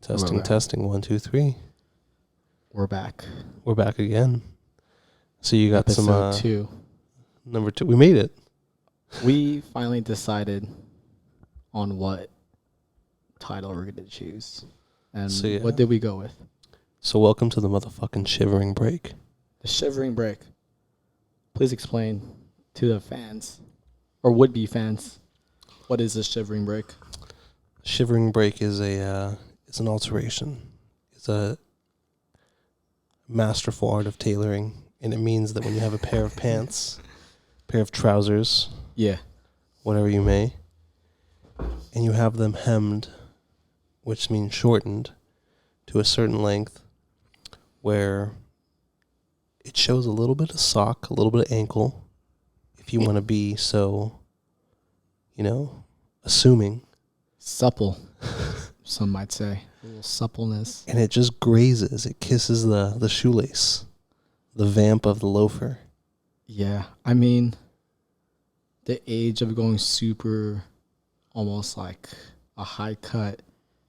Testing, testing. 1, 2, 3. We're back. We're back again. So you got Episode some 2. Number 2. We made it. We finally decided on what title we're gonna choose, and what did we go with? So welcome to the motherfucking shivering break. The shivering break. Please explain to the fans, or would-be fans, what is the shivering break? Shivering break is is an alteration. It's a masterful art of tailoring, and it means that when you have a pair of pants, pair of trousers, whatever you may, and you have them hemmed, which means shortened, to a certain length, where it shows a little bit of sock, a little bit of ankle, if you want to be so, assuming. Supple, some might say. A little suppleness. And it just grazes. It kisses the shoelace, the vamp of the loafer. Yeah, I mean, the age of going super, almost like a high cut,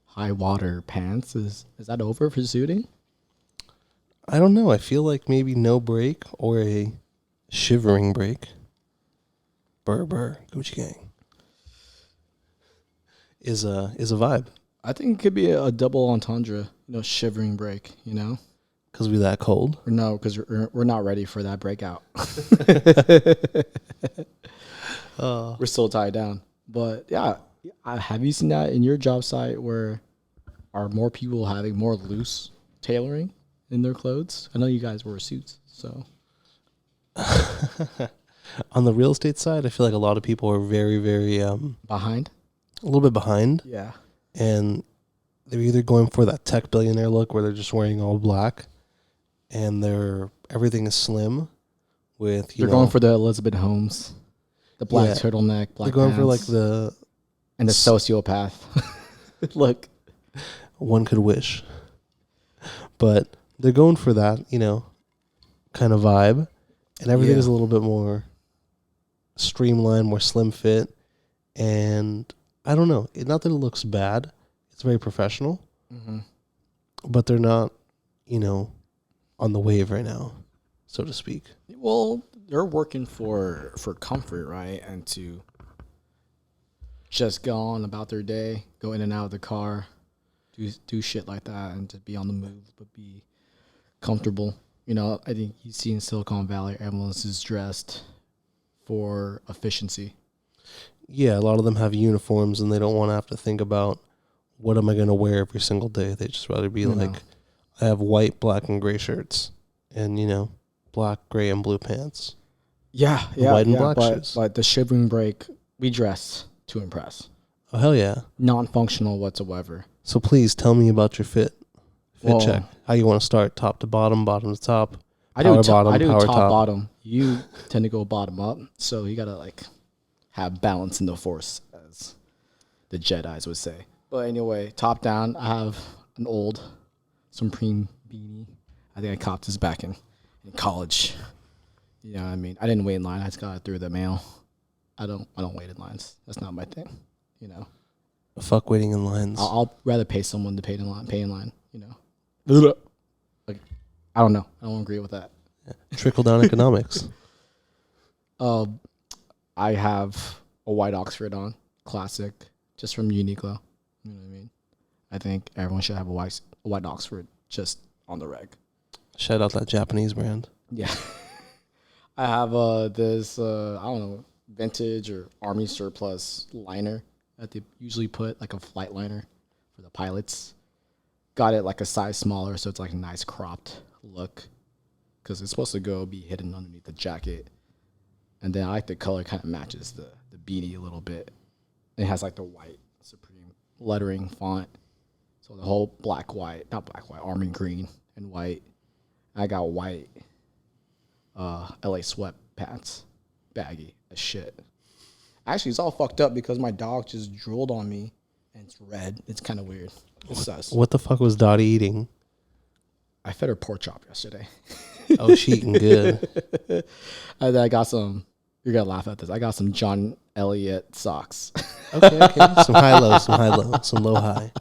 high water pants, is that over for suiting? I don't know. I feel like maybe no break or a shivering break. Burr, Gucci gang. Is a vibe. I think it could be a double entendre, shivering break, Because we're that cold? Or no, because we're not ready for that breakout. We're still tied down. But yeah, have you seen that in your job site where are more people having more loose tailoring in their clothes? I know you guys wear suits, so. On the real estate side, I feel like a lot of people are very, very behind. A little bit behind. Yeah. And they're either going for that tech billionaire look where they're just wearing all black and everything is slim with, They're going for the Elizabeth Holmes, the black turtleneck, black they're going pants, for like the sociopath look. One could wish. But they're going for that, kind of vibe. And everything is a little bit more streamlined, more slim fit. And I don't know. Not that it looks bad. It's very professional. Mm-hmm. But they're not, on the wave right now, so to speak. Well, they're working for comfort, right? And to just go on about their day, go in and out of the car, do shit like that, and to be on the move, but be comfortable. I think you see in Silicon Valley, everyone is dressed for efficiency. Yeah, a lot of them have uniforms, and they don't want to have to think about what am I going to wear every single day. They just rather be like, I have white, black, and gray shirts, and black, gray, and blue pants. Yeah, white and black shoes. But the shivering break, we dress to impress. Oh hell yeah! Non-functional whatsoever. So please tell me about your fit check. How you want to start? Top to bottom, bottom to top. I do top bottom. You tend to go bottom up, so you gotta have balance in the force, as the Jedis would say. But anyway, top down, I have an old Supreme beanie. I think I copped this back in college. You know what I mean? I didn't wait in line. I just got it through the mail. I don't wait in lines. That's not my thing. Fuck waiting in lines. I'll rather pay someone to pay in line. Like, I don't know. I don't agree with that. Yeah. Trickle down economics. I have a white Oxford on, classic, just from Uniqlo. You know what I mean? I think everyone should have a white Oxford just on the reg. Shout out that Japanese brand. Yeah. I have this, I don't know, vintage or army surplus liner that they usually put, like a flight liner for the pilots. Got it like a size smaller, so it's like a nice cropped look, because it's supposed to be hidden underneath the jacket. And then I like the color kind of matches the beanie a little bit. It has like the white Supreme lettering font. So the whole army green and white. I got white LA sweatpants, baggy as shit. Actually, it's all fucked up because my dog just drooled on me and it's red. It's kind of weird. It's sus. What the fuck was Dottie eating? I fed her pork chop yesterday. Oh, she eating good. I got some. You're gonna laugh at this. I got some John Elliott socks. Okay. Some high low, some low high.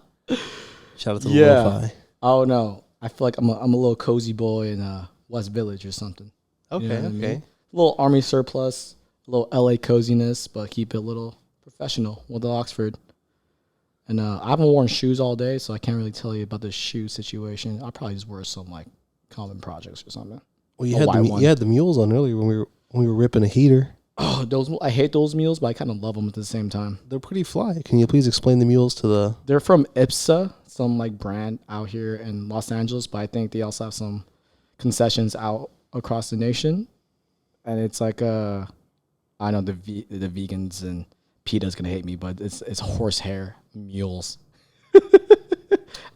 Shout out to the lo-fi. Oh no, I feel like I'm a little cozy boy in West Village or something. Okay, You know what I okay. mean? A little army surplus, a little LA coziness, but keep it a little professional with the Oxford. And I haven't worn shoes all day, so I can't really tell you about the shoe situation. I'll probably just wear some like common projects or something. Well, you had the mules on earlier when we were ripping a heater. Oh, I hate those mules, but I kind of love them at the same time. They're pretty fly. Can you please explain the mules to the... They're from IPSA, some like brand out here in Los Angeles, but I think they also have some concessions out across the nation. And it's like I know the vegans and PETA's gonna hate me, but it's horsehair mules.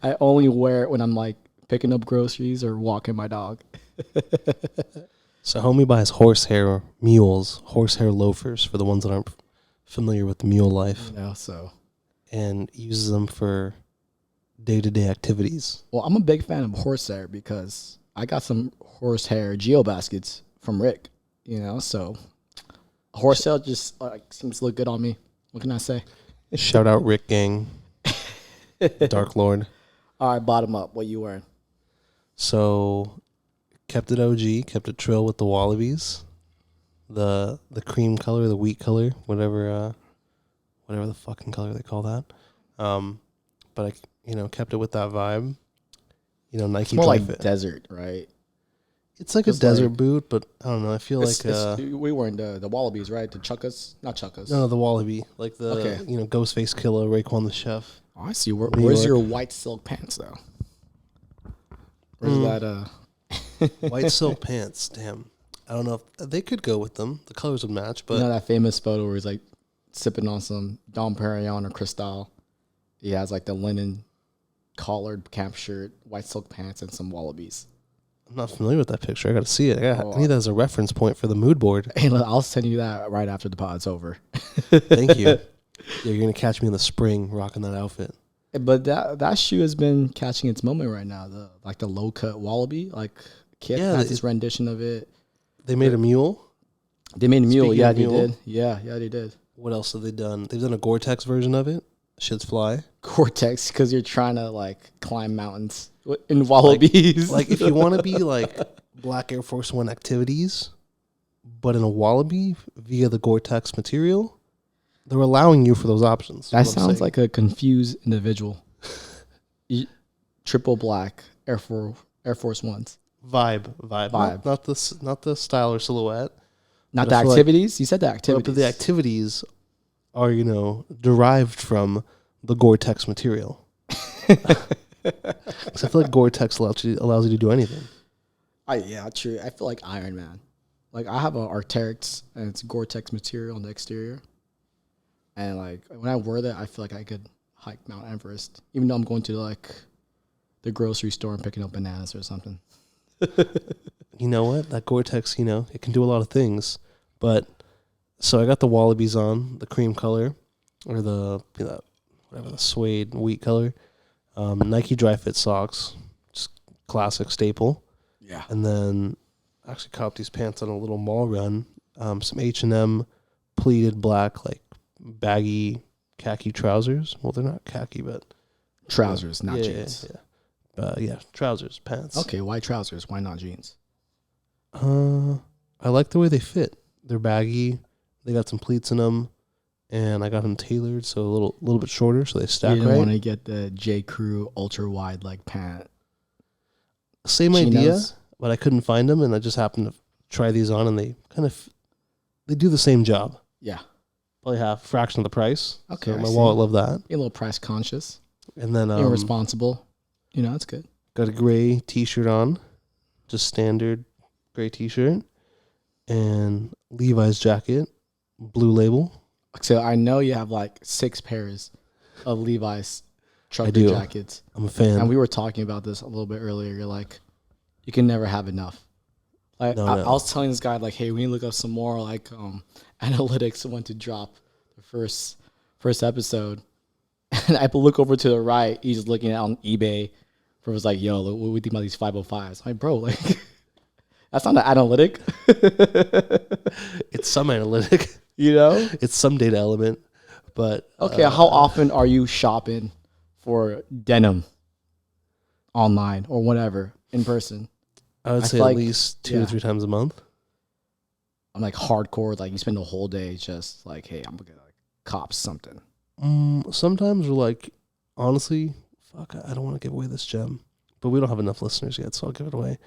I only wear it when I'm like picking up groceries or walking my dog. So homie buys horsehair mules, horsehair loafers for the ones that aren't familiar with the mule life. You know, so. And uses them for day-to-day activities. Well, I'm a big fan of horsehair because I got some horsehair geo baskets from Rick, you know, so horsehair just seems to look good on me. What can I say? Shout out Rick Gang, Dark Lord. All right, bottom up. What you wearing? So... kept it OG, kept it trill with the Wallabies, the cream color, the wheat color, whatever the fucking color they call that. But I kept it with that vibe. Nike. It's more like Fit. desert, right? It's like a desert boot, but I don't know. I feel like we wearing the Wallabies, right? The Chukkas, not Chukkas. No, the Wallaby, like the Ghostface Killer, Raekwon the Chef. Oh, I see. Where's your white silk pants though? Where's that? White silk pants. Damn. I don't know if they could go with them. The colors would match, but... that famous photo where he's like sipping on some Dom Perignon or Cristal. He has like the linen collared camp shirt, white silk pants, and some Wallabies. I'm not familiar with that picture. I got to see it. I need that as a reference point for the mood board. Hey, I'll send you that right after the pod's over. Thank you. Yeah, you're going to catch me in the spring rocking that outfit. But that shoe has been catching its moment right now. The low cut Wallaby, like Kit has this rendition of it. They made a mule. They made a mule. Speaking yeah, they mule, did. Yeah, they did. What else have they done? They've done a Gore-Tex version of it. Shit's fly. Gore-Tex because you're trying to like climb mountains in Wallabies. Like if you want to be like Black Air Force One activities, but in a Wallaby via the Gore-Tex material. They're allowing you for those options. That sounds like a confused individual. Triple black Air Force Ones. Vibe. Not the style or silhouette. Not the activities. You said the activities. But the activities are derived from the Gore-Tex material. Because I feel like Gore-Tex allows you to do anything. Yeah, true. I feel like Iron Man. Like I have an Arc'teryx and it's Gore-Tex material on the exterior. And like when I wear that, I feel like I could hike Mount Everest, even though I'm going to like the grocery store and picking up bananas or something. You know what? That Gore-Tex, it can do a lot of things. But so I got the Wallabies on, the cream color, or the whatever the suede wheat color. Nike Dry Fit socks, just classic staple. Yeah. And then I actually copped these pants on a little mall run. Some H&M pleated black like baggy khaki trousers. Well, they're not khaki, but trousers, not jeans. Yeah, trousers, pants. Okay, why trousers? Why not jeans? I like the way they fit. They're baggy. They got some pleats in them, and I got them tailored so a little bit shorter, so they stack. You didn't want to get the J. Crew ultra wide leg pant. Same idea, but I couldn't find them, and I just happened to try these on, and they they do the same job. Yeah. Probably half fraction of the price. Okay, so my wallet loved that. Be a little price conscious. And then irresponsible. That's good. Got a gray T-shirt on, just standard gray T-shirt, and Levi's jacket, blue label. So I know you have like 6 pairs of Levi's trucker jackets. I'm a fan. And we were talking about this a little bit earlier. You're like, you can never have enough. Like I was telling this guy, like, hey, we need to look up some more like analytics when to drop the first episode. And I look over to the right, he's just looking at on eBay for was like, yo, what do we think about these 505s? I'm like, bro, like that's not an analytic. It's some analytic. It's some data element. But okay, how often are you shopping for denim? online or whatever in person. I would say feel at like- least 2 yeah. to 3 times a month. I'm like hardcore. Like you spend the whole day just like, hey, I'm gonna like cop something. Sometimes we're like, honestly, fuck, I don't want to give away this gem, but we don't have enough listeners yet, so I'll give it away.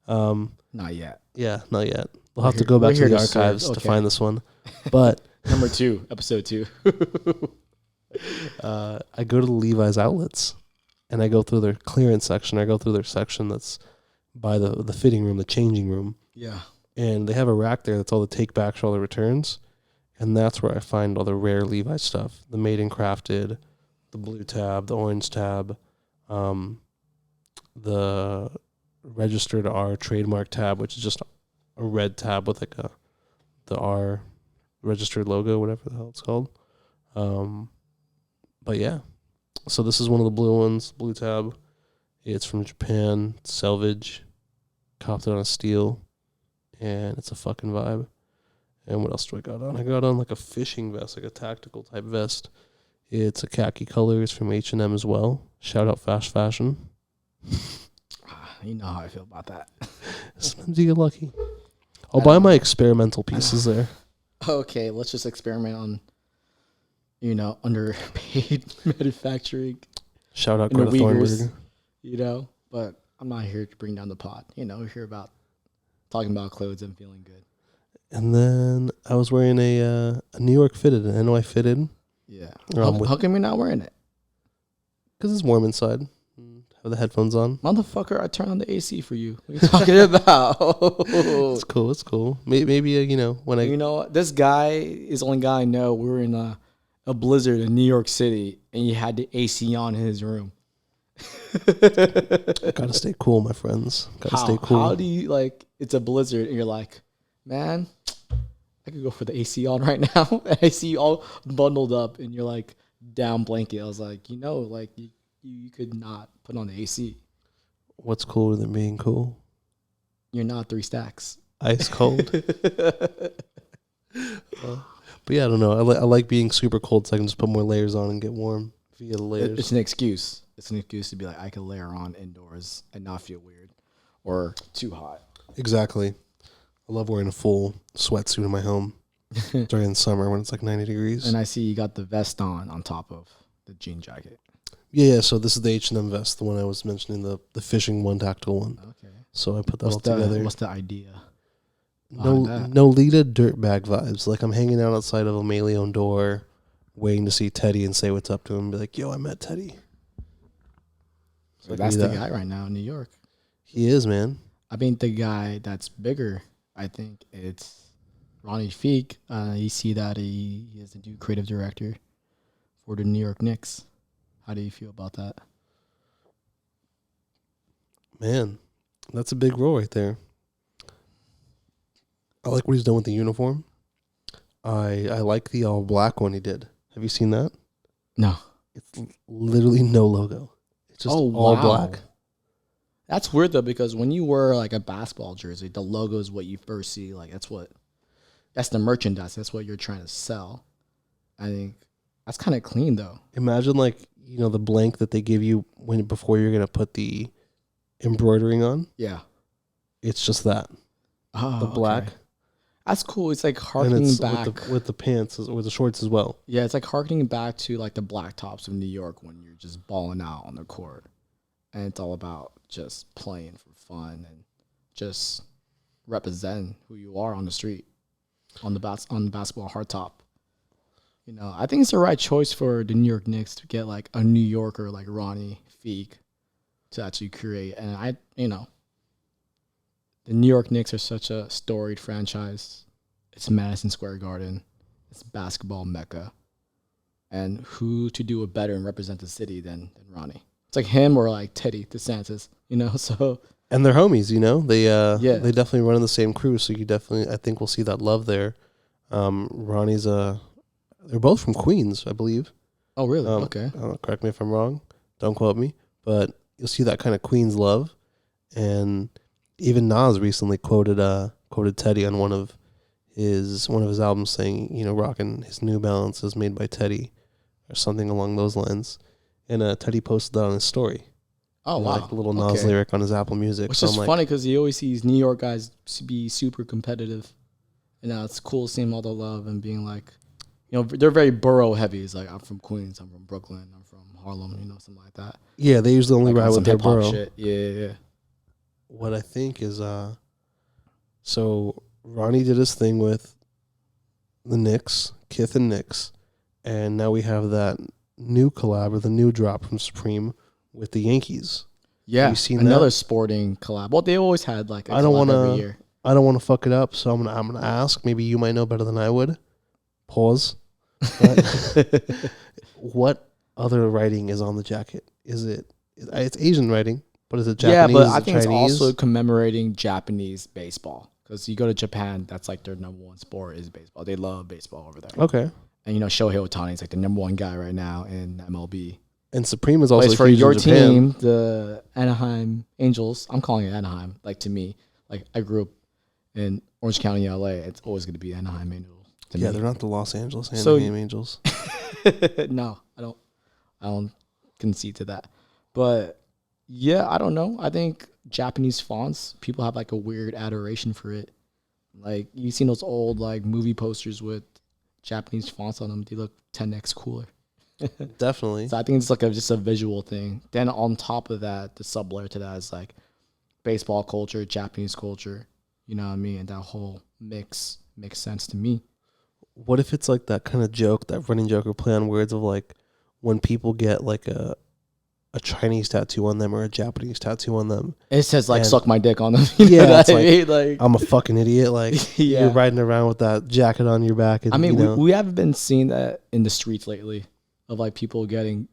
Not yet. Yeah, not yet. We'll We're have to here- go back we're to here the to serve. archives to Okay. find this one. But Number 2, episode 2. I go to the Levi's outlets, and I go through their clearance section. I go through their section that's by the fitting room, the changing room. Yeah. And they have a rack there that's all the take-backs, all the returns. And that's where I find all the rare Levi's stuff. The Made and Crafted, the blue tab, the orange tab, the registered R trademark tab, which is just a red tab with like the R registered logo, whatever the hell it's called. But yeah. So this is one of the blue ones, blue tab. It's from Japan, selvage, copped it on a steel, and it's a fucking vibe. And what else do I got on? I got on like a fishing vest, like a tactical type vest. It's a khaki color. It's from H&M as well. Shout out fast fashion. You know how I feel about that. Sometimes you get lucky. I'll buy my experimental pieces there. Okay, let's just experiment on, underpaid manufacturing, Shout out and the Greta Uyghurs. Thunberg. But I'm not here to bring down the pot. We're here about talking about clothes and feeling good. And then I was wearing a New York fitted, an NY fitted, Yeah. Um, How come you're not wearing it? because it's warm inside. Have the headphones on. Motherfucker, I turned on the AC for you. What are you talking about? It's cool. It's cool. Maybe when I You know what? This guy is the only guy I know. We were in a blizzard in New York City, and you had the AC on in his room. gotta stay cool, my friends. Gotta stay cool. How do you, it's a blizzard, and you're like, man, I could go for the AC on right now. And I see you all bundled up, and you're like, down blanket. I was like, you could not put on the AC. What's cooler than being cool? You're not 3 stacks. Ice cold. But yeah, I don't know. I like being super cold, so I can just put more layers on and get warm via the layers. It's an excuse. It's an excuse to be like, I can layer on indoors and not feel weird or too hot. Exactly. I love wearing a full sweatsuit in my home during the summer when it's like 90 degrees. And I see you got the vest on top of the jean jacket. Yeah. So this is the H&M vest, the one I was mentioning, the fishing one, tactical one. Okay. So I put that all together. What's the idea? Nolita dirtbag vibes. Like I'm hanging out outside of a Maleon door, waiting to see Teddy and say what's up to him. And be like, yo, I met Teddy. So that's the guy right now in New York. He is, man. I think the guy that's bigger, I think it's Ronnie Feek. You see that he is the new creative director for the New York Knicks. How do you feel about that? Man, that's a big role right there. I like what he's done with the uniform. I like the all black one he did. Have you seen that? No. It's literally no logo. It's just all black. That's weird though, because when you wear like a basketball jersey, the logo is what you first see. Like that's the merchandise. That's what you're trying to sell. I think that's kind of clean though. Imagine the blank that they give you before you're gonna put the embroidering on. Yeah. It's just that. Oh, the black. Okay. That's cool. It's like And harkening it's back. with the pants or the shorts as well. Yeah, it's like harkening back to like the black tops of New York when you're just balling out on the court. And it's all about just playing for fun and just representing who you are on the street, on the basketball hard top. I think it's the right choice for the New York Knicks to get like a New Yorker like Ronnie Feek to actually create. And the New York Knicks are such a storied franchise. It's Madison Square Garden. It's basketball mecca. And who to do it better and represent the city than Ronnie? It's like him or like Teddy DeSantis, so. And they're homies, They Yeah. definitely run in the same crew, so I think we'll see that love there. Ronnie's they're both from Queens, I believe. Oh, really? Okay. Correct me if I'm wrong. Don't quote me, but you'll see that kind of Queens love. And even Nas recently quoted Teddy on one of his albums, saying, rocking his New Balances made by Teddy, or something along those lines. And Teddy posted that on his story, Oh, And, wow. like a little Nas Okay. lyric on his Apple Music. Which So is I'm like, funny because you always see these New York guys be super competitive. And now it's cool seeing all the love and being like, they're very borough heavy. It's like, I'm from Queens, I'm from Brooklyn, I'm from Harlem, something like that. yeah, they usually only Like ride on some with their hip hop borough. shit. Yeah. What I think is, so Ronnie did his thing with the Knicks, Kith and Knicks, and now we have that new collab or the new drop from Supreme with the Yankees. Yeah. Have you seen Another that? sporting collab. Well, they always had like a I don't collab want every to. year. I don't want to fuck it up, so I'm gonna ask. Maybe you might know better than I would. Pause. But what other writing is on the jacket? Is it? It's Asian writing, but is it Japanese? Yeah, but Is I it think it's Chinese? also commemorating Japanese baseball. Because you go to Japan, that's like their number one sport is baseball. They love baseball over there. Okay. And Shohei Ohtani is like the number one guy right now in MLB. And Supreme is also Plays for huge your in Japan. team, the Anaheim Angels. I'm calling it Anaheim. Like to me, like I grew up in Orange County, LA. It's always going to be Anaheim Angels. Yeah, they're not the Los Angeles So- Anaheim Angels. No, I don't concede to that. But yeah, I don't know. I think Japanese fonts, people have like a weird adoration for it. Like you've seen those old like movie posters with Japanese fonts on them. They look 10x cooler. Definitely. So I think it's like just a visual thing. Then on top of that, the sub layer to that is like baseball culture, Japanese culture. You know what I mean? And that whole mix makes sense to me. What if it's like that kind of joke, that running joke or play on words of like when people get like a Chinese tattoo on them or a Japanese tattoo on them? It says like And- "suck my dick" on them. Yeah, it's like I'm a fucking idiot. Like Yeah. you're riding around with that jacket on your back. And, I mean, you know, we haven't been seeing that in the streets lately, of like people getting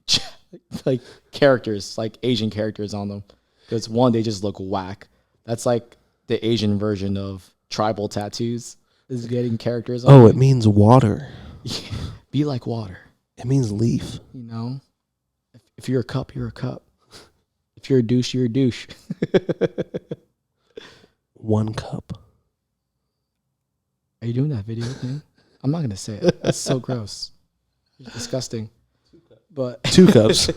like characters, like Asian characters on them. Because one, they just look whack. That's like the Asian version of tribal tattoos, is getting characters on oh, you. it means water. Be like water, It means leaf. If you're a cup, you're a cup. If you're a douche, you're a douche. One cup. Are you doing that video thing? I'm not gonna say it. That's so gross. It's disgusting. But 2 cups.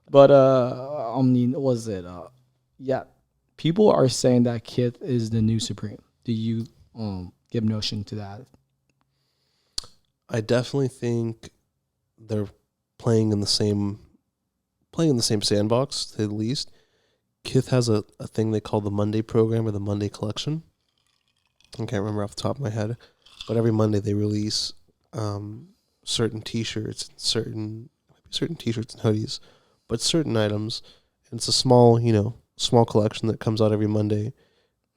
But I mean, what was it? Yeah, people are saying that Kith is the new Supreme. Do you give notion to that? I definitely think they're playing in the same sandbox, to say the least. Kith has a thing they call the Monday program or the Monday collection. I can't remember off the top of my head, but every Monday they release certain T-shirts, certain T-shirts and hoodies, but certain items. And it's a small collection that comes out every Monday,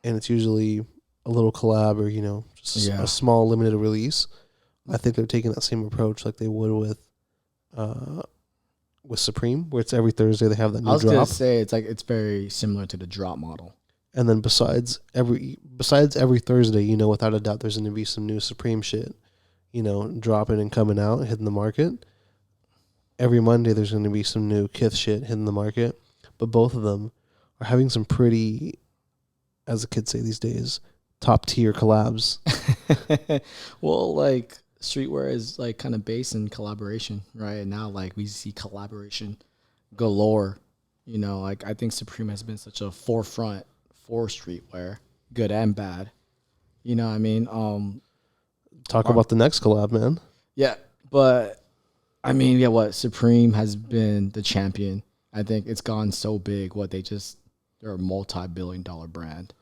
and it's usually a little collab or just Yeah. a small limited release. I think they're taking that same approach like they would with Supreme, where it's every Thursday they have that I new was gonna drop. say it's very similar to the drop model. And then besides every Thursday, without a doubt, there's going to be some new Supreme shit, dropping and coming out, hitting the market. Every Monday, there's going to be some new Kith shit hitting the market. But both of them are having some pretty, as the kids say these days, top tier collabs. Well, like streetwear is like kind of based in collaboration, right? And now like we see collaboration galore. Like I think Supreme has been such a forefront for streetwear, good and bad. You know what I mean? Talk about the next collab, man. Yeah, but I mean, yeah, what Supreme has been the champion. I think it's gone so big. They're a multi-billion-dollar brand.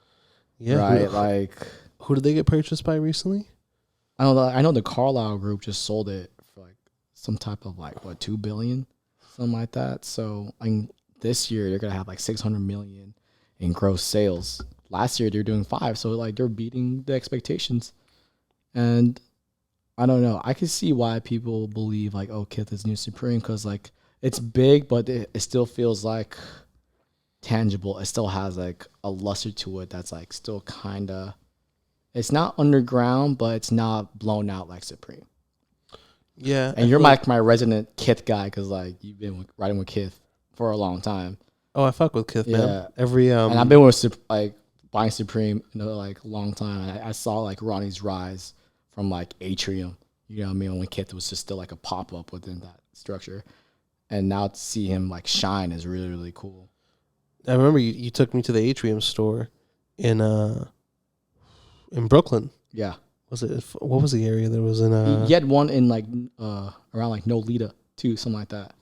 Yeah, Right? who did they get purchased by recently? I don't know. I know the Carlyle Group just sold it for like some type of $2 billion, something like that. So this year they're gonna have like 600 million in gross sales. Last year they're doing 5, so like they're beating the expectations. And I don't know. I can see why people believe like, oh, Kith is new Supreme, because like it's big, but it still feels like tangible. It still has like a luster to it that's like still kind of. It's not underground, but it's not blown out like Supreme. Yeah. And you're like my resident Kith guy, because like you've been riding with Kith for a long time. Oh, I fuck with Kith, man. Yeah. Every And I've been with buying Supreme like long time. And I saw like Ronnie's rise from like Atrium. You know what I mean? When Kith was just still like a pop up within that structure. and now to see him like shine is really, really cool. I remember you took me to the Atrium store in Brooklyn. Yeah. Was it? What was the area that was in? He had one in like around like Nolita too, something like that.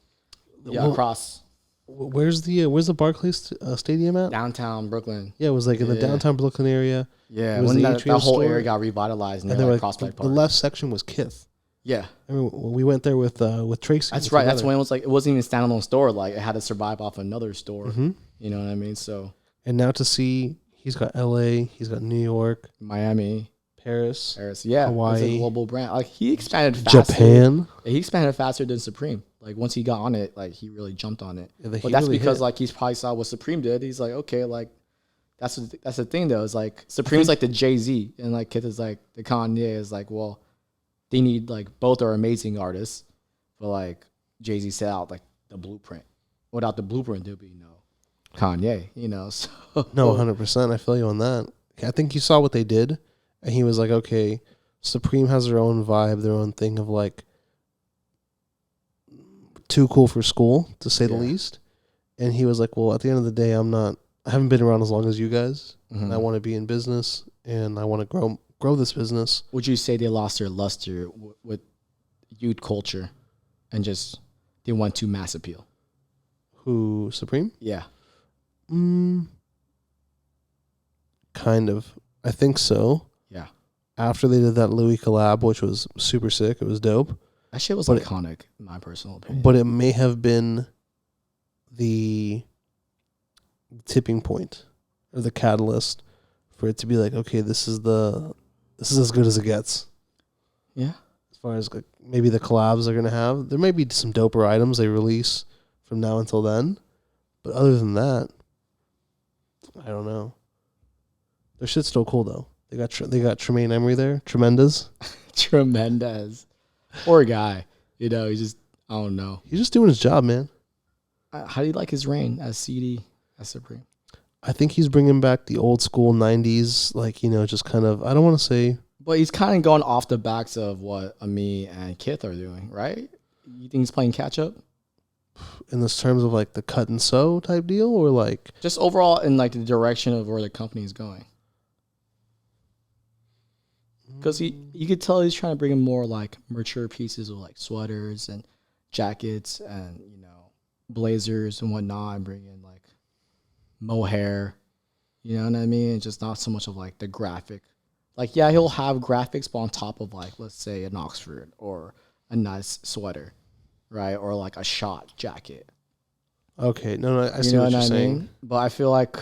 Yeah, well, across. Where's the Barclays Stadium at? Downtown Brooklyn. Yeah, it was like in the downtown Brooklyn area. Yeah, it was when the that Atrium whole store, area got revitalized near and like like Prospect the Park. left section was Kith. Yeah, I mean, we went there with Tracy. that's right. That's when it was like it wasn't even a standalone store. Like it had to survive off another store. Mm-hmm. You know what I mean? So. And now to see, he's got L.A., he's got New York, Miami, Paris, yeah, Hawaii, it's a global brand. Like he expanded faster. Japan. He expanded faster than Supreme. Like once he got on it, like he really jumped on it. Yeah, but that's really because like he's probably saw what Supreme did. He's like, okay, like that's the thing though. Is like Supreme's like the Jay-Z, and like Kith is like the Kanye. Is like, well, they need like both are amazing artists, but like Jay-Z set out like the blueprint. Without the blueprint, there'd be no Kanye. You know, so no, 100%. I feel you on that. I think he saw what they did, and he was like, okay, Supreme has their own vibe, their own thing of like too cool for school, to say the least. And he was like, well, at the end of the day, I haven't been around as long as you guys, and I want to be in business, and I want to grow this business. Would you say they lost their luster with youth culture and just they went to mass appeal? Who, Supreme? Yeah. Kind of. I think so. Yeah. After they did that Louis collab, which was super sick, it was dope. That shit was iconic, in my personal opinion. But it may have been the tipping point or the catalyst for it to be like, okay, this is as good as it gets. Yeah. As far as like, maybe the collabs they're gonna have, there may be some doper items they release from now until then, but other than that, I don't know. Their shit's still cool though. They got Tremaine Emery there, Tremendous. Poor guy. You know, he's just, I don't know. He's just doing his job, man. How do you like his reign as CD, as Supreme? I think he's bringing back the old school 90s, like, you know, just kind of, I don't want to say. But he's kind of going off the backs of what Ami and Kith are doing, right? You think he's playing catch up? In this terms of like the cut and sew type deal, or like. Just overall in like the direction of where the company is going. Because you could tell he's trying to bring in more like mature pieces of like sweaters and jackets and, you know, blazers and whatnot, and bring in like mohair, you know what I mean? And just not so much of like the graphic. Like, yeah, he'll have graphics, but on top of like, let's say an Oxford or a nice sweater, right? Or like a shot jacket. Okay, no, I see what you're saying. But I feel like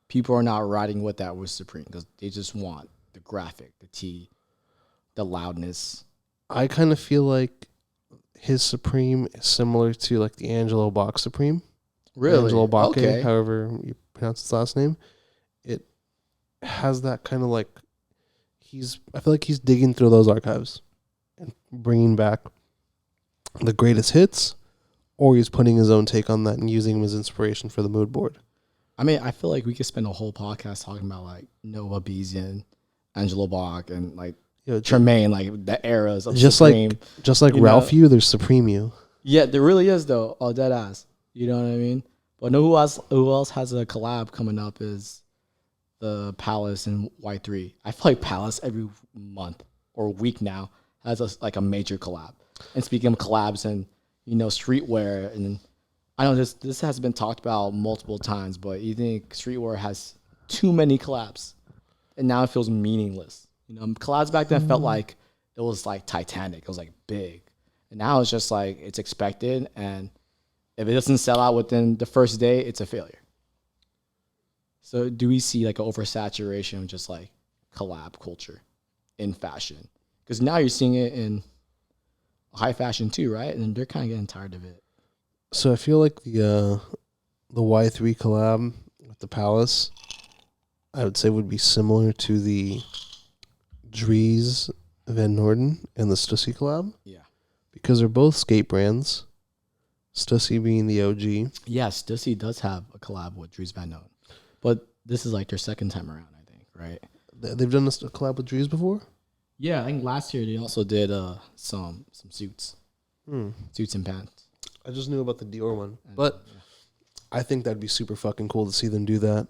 people are not riding with that with Supreme because they just want the graphic, the tee, the loudness. I kind of feel like his Supreme is similar to like the Angelo Bach Supreme. Really? Angelo Bach, okay. However you pronounce his last name. It has that kind of like, I feel like he's digging through those archives and bringing back the greatest hits, or he's putting his own take on that and using them as inspiration for the mood board. I mean, I feel like we could spend a whole podcast talking about like Nova Bezian, Angelo Bach, and like Tremaine, like the eras of Supreme. Just like Ralph U, there's Supreme U. Yeah, there really is though. Oh, dead ass. You know what I mean? But know who else has a collab coming up is the Palace and Y3. I feel like Palace every month or week now has like a major collab. And speaking of collabs and, you know, streetwear, and I know this has been talked about multiple times, but you think streetwear has too many collabs, and now it feels meaningless. You know, collabs back then felt like it was like Titanic. It was like big, and now it's just like it's expected, and if it doesn't sell out within the first day, it's a failure. So do we see like an oversaturation of just like collab culture in fashion? Because now you're seeing it in high fashion too, right? And they're kind of getting tired of it. So I feel like the Y3 collab with the Palace, I would say would be similar to the Dries Van Noorden and the Stussy collab. Yeah. Because they're both skate brands. Stussy being the OG. Yeah, Stussy does have a collab with Dries Van Noorden. But this is like their second time around, I think, right? They've done a collab with Dries before? Yeah, I think last year they also did some suits. Suits and pants. I just knew about the Dior one, but I think that'd be super fucking cool to see them do that.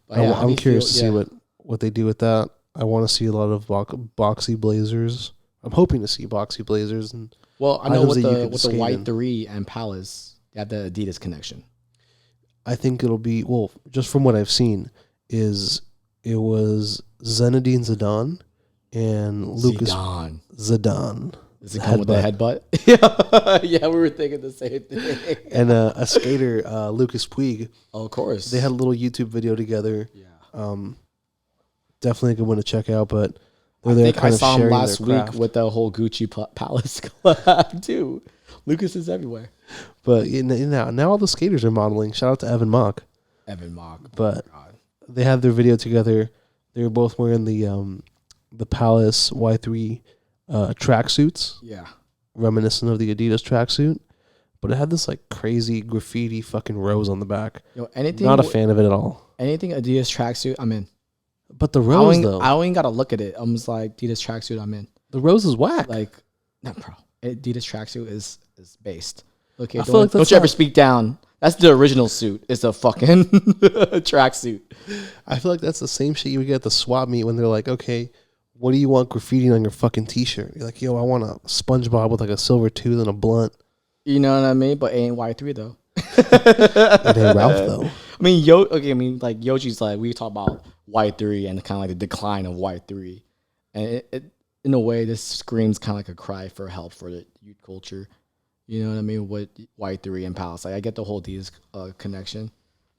I'm curious to see what they do with that. I want to see a lot of boxy blazers. I'm hoping to see boxy blazers. And I know with the White 3 and Palace, they have the Adidas connection. I think it'll be, well, just from what I've seen, it was Zinedine Zidane and Lucas Zidane. Does it come with the headbutt? Yeah, we were thinking the same thing. And a skater, Lucas Puig. Oh, of course. They had a little YouTube video together. Yeah. Definitely a good one to check out, but I think I saw him last week with the whole Gucci Palace collab, too. Lucas is everywhere. But now all the skaters are modeling. Shout out to Evan Mock. But they had their video together. They were both wearing the Palace Y3 tracksuits. Yeah. Reminiscent of the Adidas tracksuit. But it had this like crazy graffiti fucking rose on the back. Not a fan of it at all. Anything Adidas tracksuit, I'm in. But the rose, though. I don't even got to look at it. I'm just like, Adidas tracksuit, I'm in. The rose is whack. Like, no, bro. Adidas tracksuit is based. Okay, don't you ever speak down. That's the original suit. It's a fucking tracksuit. I feel like that's the same shit you would get at the swap meet when they're like, okay, what do you want graffiti on your fucking t-shirt? You're like, yo, I want a SpongeBob with like a silver tooth and a blunt. You know what I mean? But it ain't Y3 though. It ain't Ralph though. I mean, Yoji's like, we talk about Y3 and kind of like the decline of Y3. And it in a way, this screams kind of like a cry for help for the youth culture. You know what I mean? With Y3 and Palace. Like, I get the whole Adidas connection.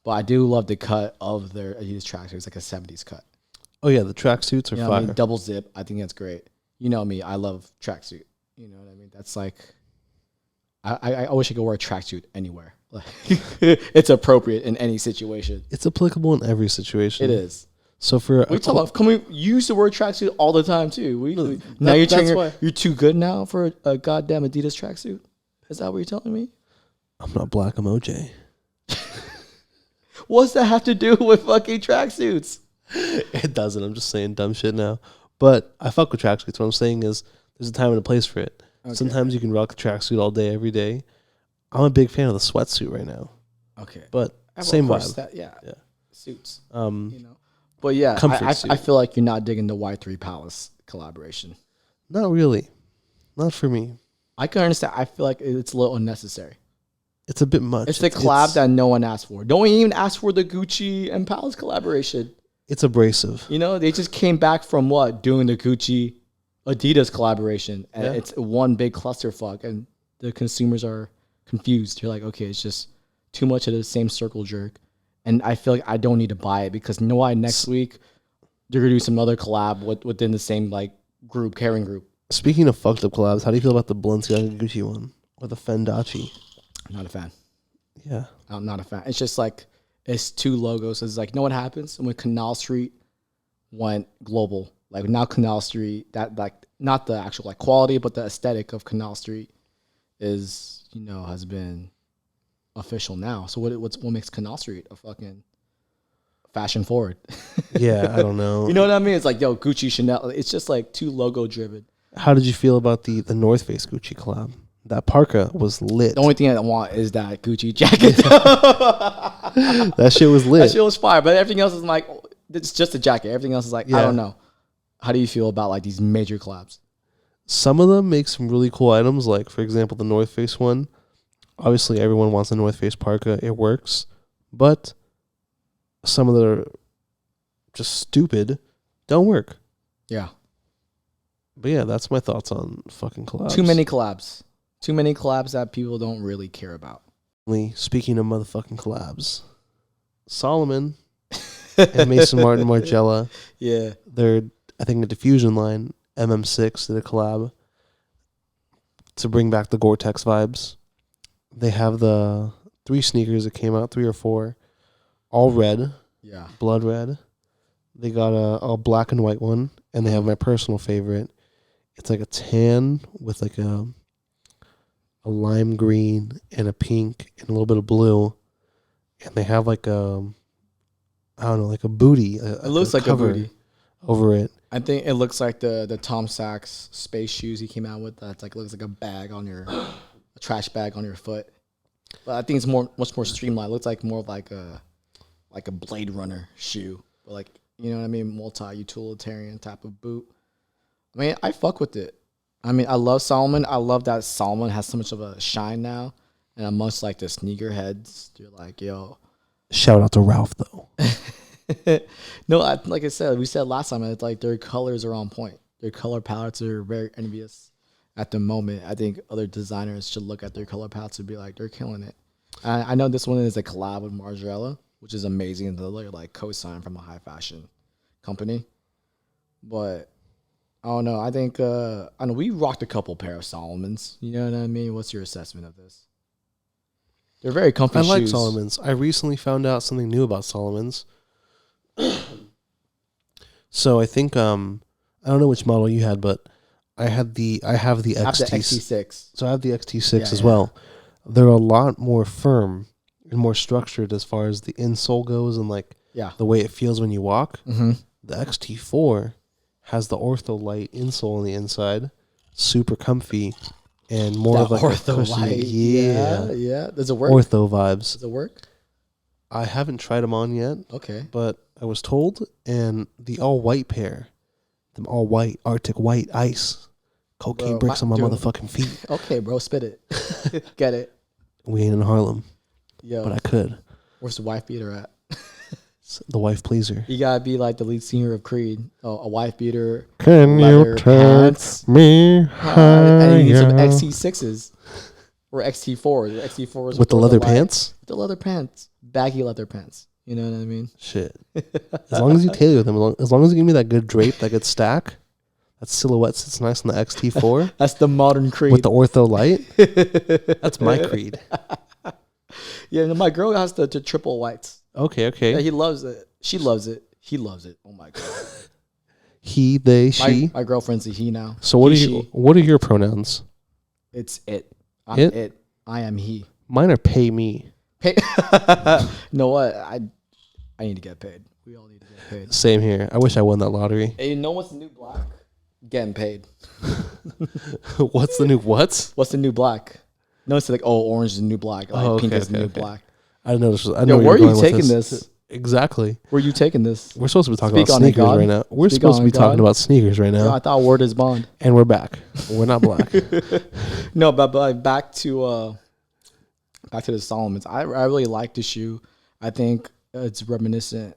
But I do love the cut of their Adidas tracksuit. It's like a 70s cut. Oh, yeah. The tracksuits are fire. I mean, double zip. I think that's great. You know me. I love tracksuit. You know what I mean? That's like, I wish I could wear a tracksuit anywhere. Like, it's appropriate in any situation. It's applicable in every situation. It is. So for you use the word tracksuit all the time too. Now you're too good now for a goddamn Adidas tracksuit. Is that what you're telling me? I'm not black. I'm OJ. What's that have to do with fucking tracksuits? It doesn't. I'm just saying dumb shit now. But I fuck with tracksuits. What I'm saying is there's a time and a place for it. Okay. Sometimes you can rock a tracksuit all day, every day. I'm a big fan of the sweatsuit right now. Okay. But same vibe. Yeah. Suits. You know. But yeah, I feel like you're not digging the Y3 Palace collaboration. Not really. Not for me. I can understand. I feel like it's a little unnecessary. It's a bit much. It's the collab that no one asked for. Don't even ask for the Gucci and Palace collaboration. It's abrasive. You know, they just came back from doing the Gucci Adidas collaboration. And it's one big clusterfuck. And the consumers are confused. You're like, okay, it's just too much of the same circle jerk. And I feel like I don't need to buy it because you know why? Next week they're gonna do some other collab within the same caring group. Speaking of fucked up collabs, how do you feel about the Balenciaga Gucci one or the Fendachi? Not a fan. Yeah, I'm not a fan. It's just like it's two logos. It's like, you know what happens when Canal Street went global? Like now Canal Street, that not the actual quality, but the aesthetic of Canal Street is has been official now. So what makes Canal Street a fucking fashion forward? Yeah, I don't know. You know what I mean? It's like, yo, Gucci, Chanel. It's just like too logo driven. How did you feel about the North Face Gucci collab? That parka was lit. The only thing I want is that Gucci jacket. That shit was lit. That shit was fire. But everything else is like, it's just a jacket. Everything else is like, I don't know. How do you feel about these major collabs? Some of them make some really cool items. Like, for example, the North Face one. Obviously, everyone wants a North Face parka. It works. But some of them are just stupid. Don't work. Yeah. But yeah, that's my thoughts on fucking collabs. Too many collabs. Too many collabs that people don't really care about. Speaking of motherfucking collabs, Solomon and Mason Martin Margiela. Yeah. They're, I think, a diffusion line, MM6, did a collab to bring back the Gore-Tex vibes. They have the 3 sneakers that came out, 3 or 4, all red. Yeah. Blood red. They got a black and white one, and they have my personal favorite. It's like a tan with like a lime green and a pink and a little bit of blue. And they have like a booty. It looks like a booty over it. I think it looks like the Tom Sachs space shoes he came out with. That's looks like a bag on your a trash bag on your foot. But I think it's much more streamlined. It looks like more of like a Blade Runner shoe, but like, you know what I mean, multi-utilitarian type of boot. I mean, I fuck with it. I mean, I love Salomon. I love that Salomon has so much of a shine now, and amongst like the sneakerheads, you're like, yo. Shout out to Ralph though. No, like I said, we said last time, it's like their colors are on point. Their color palettes are very envious at the moment. I think other designers should look at their color palettes and be like, they're killing it. I know this one is a collab with Margiela, which is amazing. And they're like co-signed from a high fashion company. But I don't know. I think I know we rocked a couple pair of Salomons. You know what I mean? What's your assessment of this? They're very comfy shoes. I like Salomons. I recently found out something new about Salomons. So I think I don't know which model you had, but I have the XT6. So I have the XT6 as well. They're a lot more firm and more structured as far as the insole goes and like the way it feels when you walk. Mm-hmm. The XT4 has the Ortholite insole on the inside, super comfy, and more of like Ortholite. Yeah. Does it work? Ortho vibes. Does it work? I haven't tried them on yet. Okay. But I was told, and the all-white pair, them all-white Arctic white ice, cocaine bricks on my motherfucking feet. Okay, bro, spit it. Get it. We ain't in Harlem. Yo. But I could. Where's the wife beater at? The wife pleaser. You gotta be like the lead singer of Creed. Oh, a wife beater. Can you turn me higher? And you need some XT6s. Or XT4s. XT4s with the leather pants? With the leather pants. Baggy leather pants. You know what I mean? Shit. As long as you tailor them, as long as you give me that good drape, that good stack, that silhouette sits nice on the XT4. That's the modern Creed. With the Ortho Light. That's my Creed. Yeah, my girl has the triple whites. Okay. Yeah, he loves it. She loves it. He loves it. Oh my god. He, they, she. My girlfriend's a he now. So what are your pronouns? It's it. I'm it. I am he. Mine are pay me. You know what? I need to get paid. We all need to get paid. Same here. I wish I won that lottery. Hey, you know what's the new black? Getting paid. What's the new what? What's the new black? No, it's like, orange is the new black. Like pink is the new black. I didn't know this was. I know where are you taking this? Exactly. Where are you taking this? We're supposed to be talking about sneakers right now. We're supposed to be talking about sneakers right now. Yeah, I thought word is bond. And we're back. We're not black. No, but back to the Salomons. I really like the shoe. I think it's reminiscent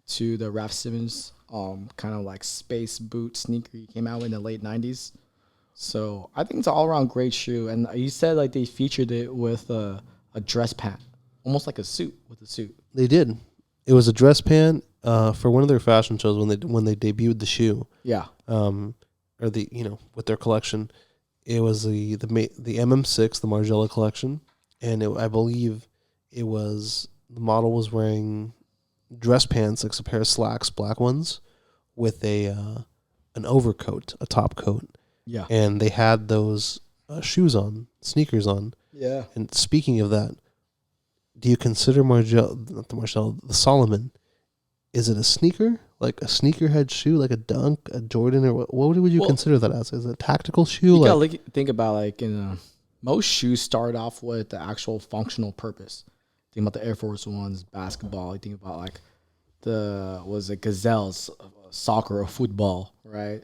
to the Raf Simons kind of like space boot sneaker he came out in the late 90s. So I think it's an all-around great shoe. And he said like they featured it with a dress pant, almost like a suit with a suit. They did. It was a dress pant for one of their fashion shows when they debuted the shoe. Yeah. Or with their collection, it was the MM6, the Margiela collection, and I believe it was the model was wearing dress pants, like a pair of slacks, black ones, with an overcoat, a top coat. Yeah. And they had those shoes on, sneakers on. Yeah. And speaking of that, do you consider the Salomon, is it a sneaker? Like a sneakerhead shoe, like a Dunk, a Jordan, or what would you consider that as? Is it a tactical shoe? You gotta think about most shoes start off with the actual functional purpose. Think about the Air Force Ones, basketball. You think about Gazelles, soccer or football, right?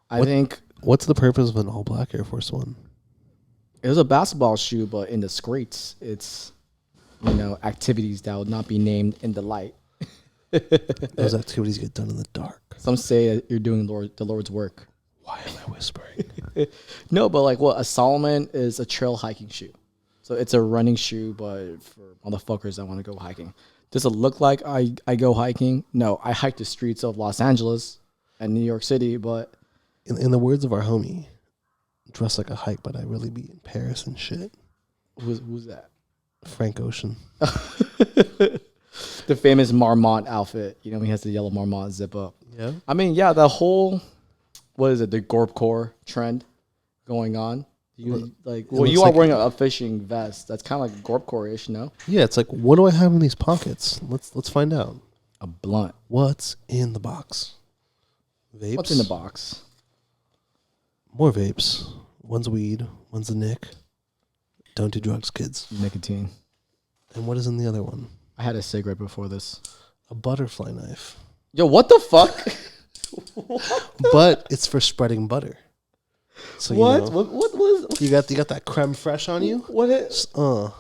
I think. What's the purpose of an all black Air Force One? It was a basketball shoe, but in the streets, it's activities that would not be named in the light. Those activities get done in the dark. Some say that you're doing the Lord's work. Why am I whispering? No, but a Salomon is a trail hiking shoe. So it's a running shoe, but for motherfuckers that want to go hiking. Does it look like I go hiking? No, I hike the streets of Los Angeles and New York City, but... In the words of our homie, dress like a hike, but I really be in Paris and shit. Who's that? Frank Ocean. The famous Marmont outfit. He has the yellow Marmont zip up. Yeah. I mean, yeah, the whole, the Gorpcore trend going on. You are wearing a fishing vest. That's kind of like Gorpcore-ish, no? Yeah, it's like, what do I have in these pockets? Let's find out. A blunt. What's in the box? Vapes? What's in the box? More vapes. One's weed. One's a Nick. Don't do drugs, kids. Nicotine. And what is in the other one? I had a cigarette before this. A butterfly knife. Yo, what the fuck? But it's for spreading butter. So what? You know, What was? you got that creme fraiche on you? What is? I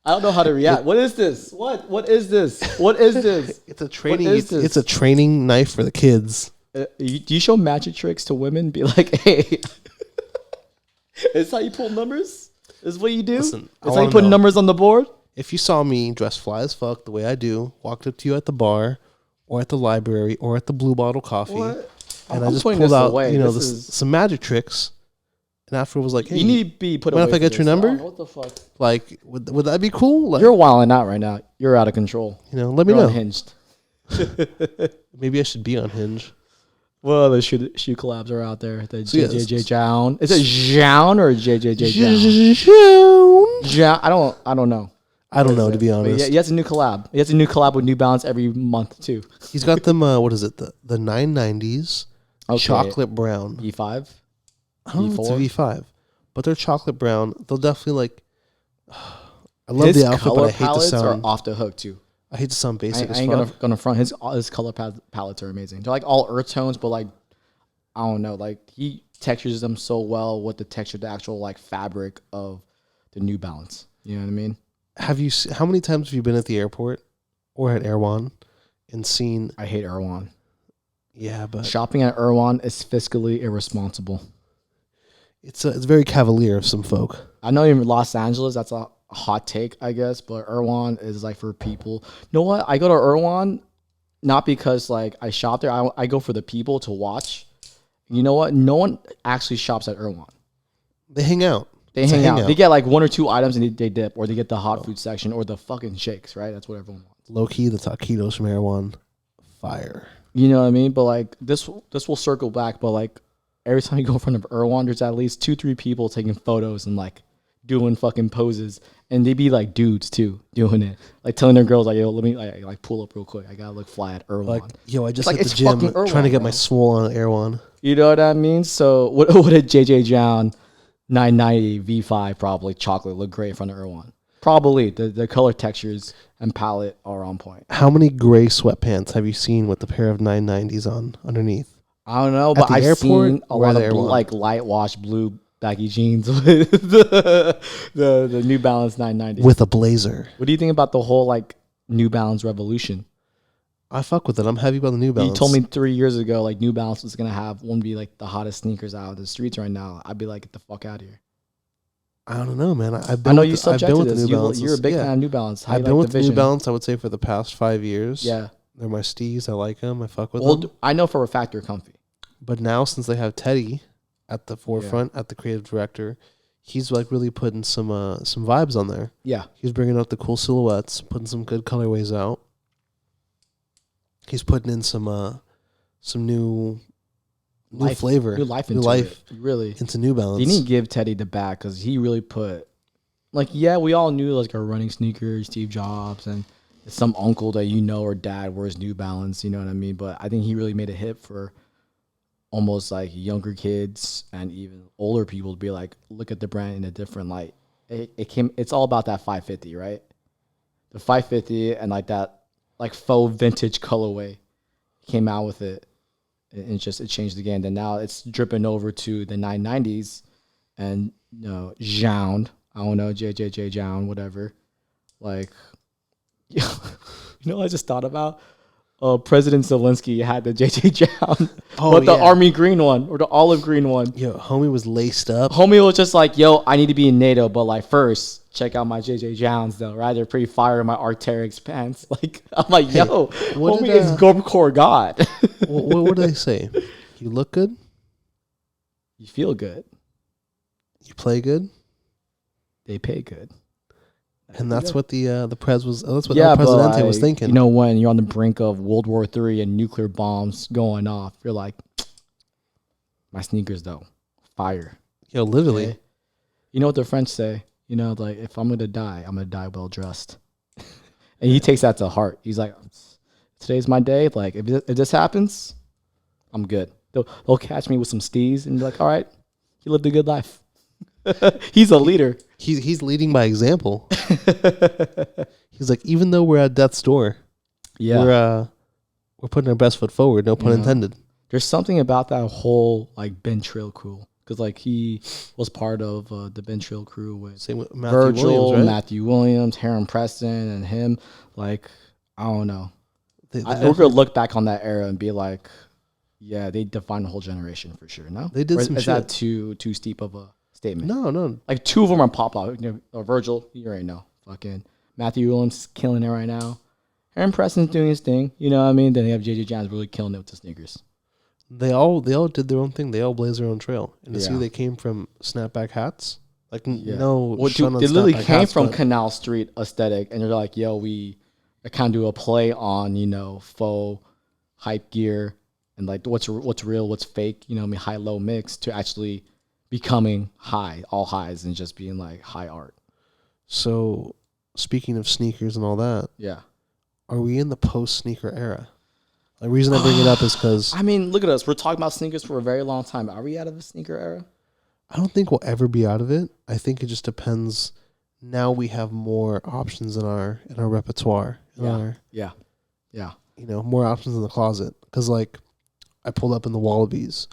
don't know how to react. What is this? What is this? What is this? It's a training. It's a training knife for the kids. Do you show magic tricks to women? Be like, hey, is this how you pull numbers? Is what you do? Listen, is how you put numbers on the board? If you saw me dressed fly as fuck the way I do, walked up to you at the bar, or at the library, or at the Blue Bottle Coffee, and I just pulled out, some magic tricks. And after it was like, hey, you need to be put away. If I get your number? What the fuck? Like, would that be cool? Like, you're wilding out right now. You're out of control. Let me know. Unhinged. Maybe I should be on Hinge. Well, the shoe collabs are out there. The JJJ Jown. Is it Jown or JJJ Jown? I don't know. I don't know, to be honest. Yeah, he has a new collab. He has a new collab with New Balance every month too. He's got them. What is it? The 990s, chocolate brown. V5. I don't know if it's a V5, but they're chocolate brown. They'll definitely like. I love his the outfit, but I hate the palettes sound. are off the hook too. I hate to sound basic. I ain't gonna front. His color palettes are amazing. They're like all earth tones, but like I don't know. Like he textures them so well with the texture, the actual like fabric of the New Balance. You know what I mean? How many times have you been at the airport or at Erewhon and seen? I hate Erewhon. Yeah, but shopping at Erewhon is fiscally irresponsible. It's very cavalier of some folk. I know in Los Angeles, that's a hot take, I guess, but Erewhon is like for people. You know what? I go to Erewhon not because like I shop there. I go for the people to watch. You know what? No one actually shops at Erewhon. They hang out. They hang out. They get like one or two items and they dip, or they get the hot food section or the fucking shakes, right? That's what everyone wants. Low key, the taquitos from Erewhon, fire. You know what I mean? But like this will circle back. But like every time you go in front of Erewhon, there's at least 2-3 people taking photos and like doing fucking poses, and they be like dudes too doing it, like telling their girls like, yo, let me like pull up real quick. I gotta look fly at Erewhon. Like, yo, I just like, hit the gym Erewhon, trying to get bro. my swole on Erewhon. You know what I mean? So what did JJ Jown 990 V5 probably chocolate look great in front of Erewhon? Probably the color textures and palette are on point. How many gray sweatpants have you seen with the pair of 990s on underneath? I don't know, but I've seen a lot of like light wash blue baggy jeans with the New Balance 990 with a blazer. What do you think about the whole like New Balance revolution? I fuck with it. I'm happy about the New Balance. You told me 3 years ago like New Balance was gonna be like the hottest sneakers out of the streets right now. I'd be like, get the fuck out of here. I don't know, man. I know you're subject to this. You're a big fan of New Balance. I've been with the New Balance, I would say, for the past 5 years. Yeah. They're my steez. I like them. I fuck with them. I know for a fact they're comfy. But now, since they have Teddy at the forefront, at the creative director, he's like really putting some vibes on there. Yeah. He's bringing out the cool silhouettes, putting some good colorways out. He's putting in some new flavor, new life into New Balance. You need to give Teddy the back because he really put, like, yeah, we all knew like our running sneakers, Steve Jobs, and some uncle that you know or dad wears New Balance. You know what I mean? But I think he really made a hit for almost like younger kids and even older people to be like, look at the brand in a different light. It's all about that 550, right? The 550 and like that like faux vintage colorway came out with it. And it changed the game. Then now it's dripping over to the 990s and Jown. I don't know, JJJ Jown, whatever. Like, you know what I just thought about? President Zelensky had the JJ Jown, but the army green one or the olive green one. Yo, homie was laced up. Homie was just like, yo, I need to be in NATO, but like first, check out my JJ Jowns though, right? They're pretty fire in my Arc'teryx pants. Like, I'm like, yo, homie is Gorbachev God. What do they say? You look good. You feel good. You play good. They pay good. And that's what the Prez was. That's what El Presidente was thinking. You know, when you're on the brink of World War III and nuclear bombs going off, you're like, my sneakers though, fire. Yo, literally. Okay? You know what the French say? You know, like if I'm gonna die well dressed. And he takes that to heart. He's like, today's my day. Like if this happens, I'm good. They'll catch me with some steez and be like, all right, you lived a good life. He's a leader. He's leading by example. He's like, even though we're at death's door, we're putting our best foot forward. No pun intended. There's something about that whole like Ben Trill crew, because like he was part of the Ben Trill crew with Same with Matthew Virgil, Williams, right? Matthew Williams, Heron Preston, and him. Like, I don't know. We're gonna look back on that era and be like, yeah, they defined the whole generation for sure. No, they did some is shit. That too steep of a statement? No. Like two of them are pop out. Virgil, you already know. Fucking Matthew Williams is killing it right now. Heron Preston's doing his thing. You know what I mean? Then you have JJ Jams really killing it with the sneakers. They all did their own thing. They all blazed their own trail. And to see they came from snapback hats, like no. Well, dude, they literally came from Canal Street aesthetic, and they're like, yo, we kind of do a play on faux hype gear and like what's real, what's fake. You know, high low mix to actually becoming high, all highs, and just being like high art. So, speaking of sneakers and all that, are we in the post sneaker era? The reason I bring it up is because I mean, look at us. We're talking about sneakers for a very long time. Are we out of the sneaker era? I don't think we'll ever be out of it. I think it just depends. Now we have more options in our repertoire. Yeah. More options in the closet. Because like, I pulled up in the Wallabies.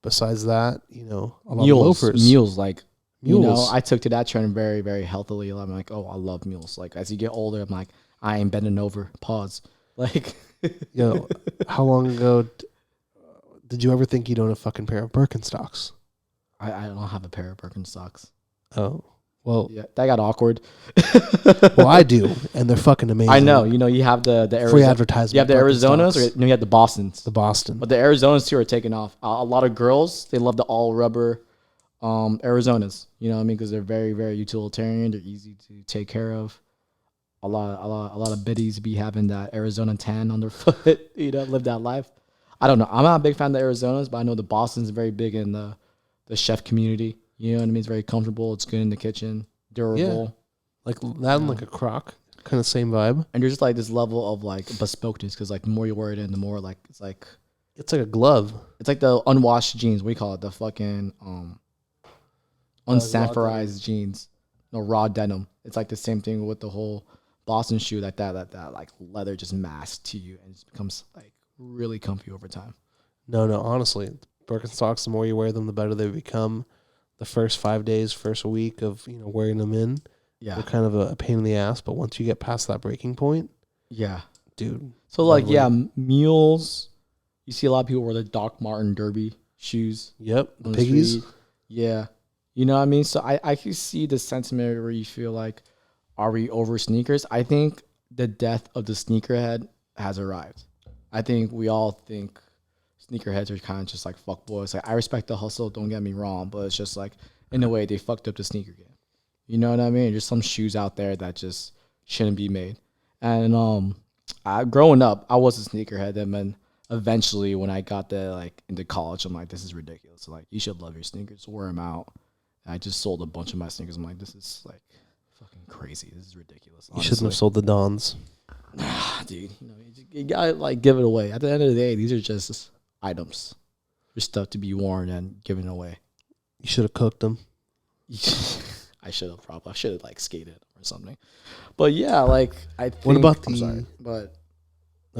Besides that, a lot of loafers. Mules. I took to that trend very, very healthily. I'm like, oh, I love mules. Like as you get older, I'm like, I ain't bending over. Pause. Like. How long ago did you ever think you'd own a fucking pair of Birkenstocks? I don't have a pair of Birkenstocks. Oh, well. Yeah, that got awkward. Well, I do, and they're fucking amazing. I know. You have the Arizona, free advertisement. You have the Arizonas, or you have the Bostons. The Boston. But the Arizonas, too, are taking off. A lot of girls, they love the all-rubber Arizonas. You know what I mean? Because they're very, very utilitarian. They're easy to take care of. A lot of biddies be having that Arizona tan on their foot, live that life. I don't know. I'm not a big fan of the Arizonas, but I know the Boston's very big in the chef community. You know what I mean? It's very comfortable. It's good in the kitchen, durable. Yeah. Like that and like a Croc, kind of same vibe. And there's just like this level of like bespokeness because like the more you wear it in, the more like it's like a glove. It's like the unwashed jeans. What do you call it? The fucking unsanforized jeans. No, raw denim. It's like the same thing with the whole Boston shoe, like that like leather just masks to you and it becomes like really comfy over time. No, honestly, Birkenstocks, the more you wear them, the better they become. The first 5 days, first week of wearing them in, they're kind of a pain in the ass. But once you get past that breaking point, dude. So like mules. You see a lot of people wear the Doc Marten Derby shoes. Yep, the piggies. Street. Yeah, you know what I mean. So I can see the sentiment where you feel like, are we over sneakers? I think the death of the sneakerhead has arrived. I think we all think sneakerheads are kind of just like fuck boys. Like I respect the hustle, don't get me wrong, but it's just like in a way they fucked up the sneaker game. You know what I mean? There's some shoes out there that just shouldn't be made. And growing up, I was a sneakerhead, and then eventually when I got into college, I'm like, this is ridiculous. So, like you should love your sneakers, wear them out. And I just sold a bunch of my sneakers. I'm like, this is like fucking crazy. This is ridiculous. Honestly. You shouldn't have sold the Dons. Dude, you gotta like give it away. At the end of the day, these are just items. They're stuff to be worn and given away. You should have cooked them. I should have probably. I should have like skated or something. But yeah, like I think. What about the? I'm sorry, but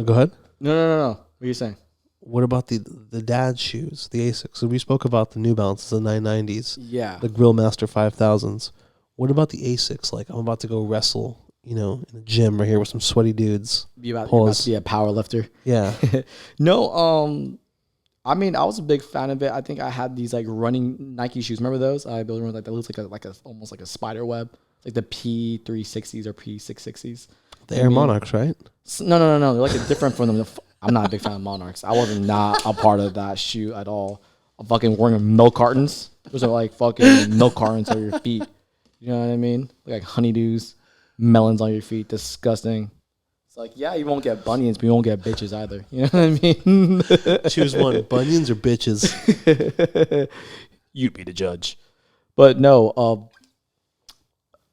go ahead. No. What are you saying? What about the dad shoes, the Asics? So we spoke about the New Balances, the 990s. Yeah. The Grillmaster 5000s. What about the Asics? Like, I'm about to go wrestle, in a gym right here with some sweaty dudes. You're about to be a power lifter. Yeah. No, I mean, I was a big fan of it. I think I had these like running Nike shoes. Remember those? I built one like that looks like a almost like a spider web. It's like the P360s or P660s. The Air Monarchs, right? No. They're like different from them. I'm not a big fan of Monarchs. I wasn't not a part of that shoe at all. I'm fucking wearing milk cartons. Those are like fucking milk cartons on your feet. You know what I mean? Like honeydews, melons on your feet. Disgusting. It's like, yeah, you won't get bunions, but you won't get bitches either. You know what I mean? Choose one, bunions or bitches. You'd be the judge. But no,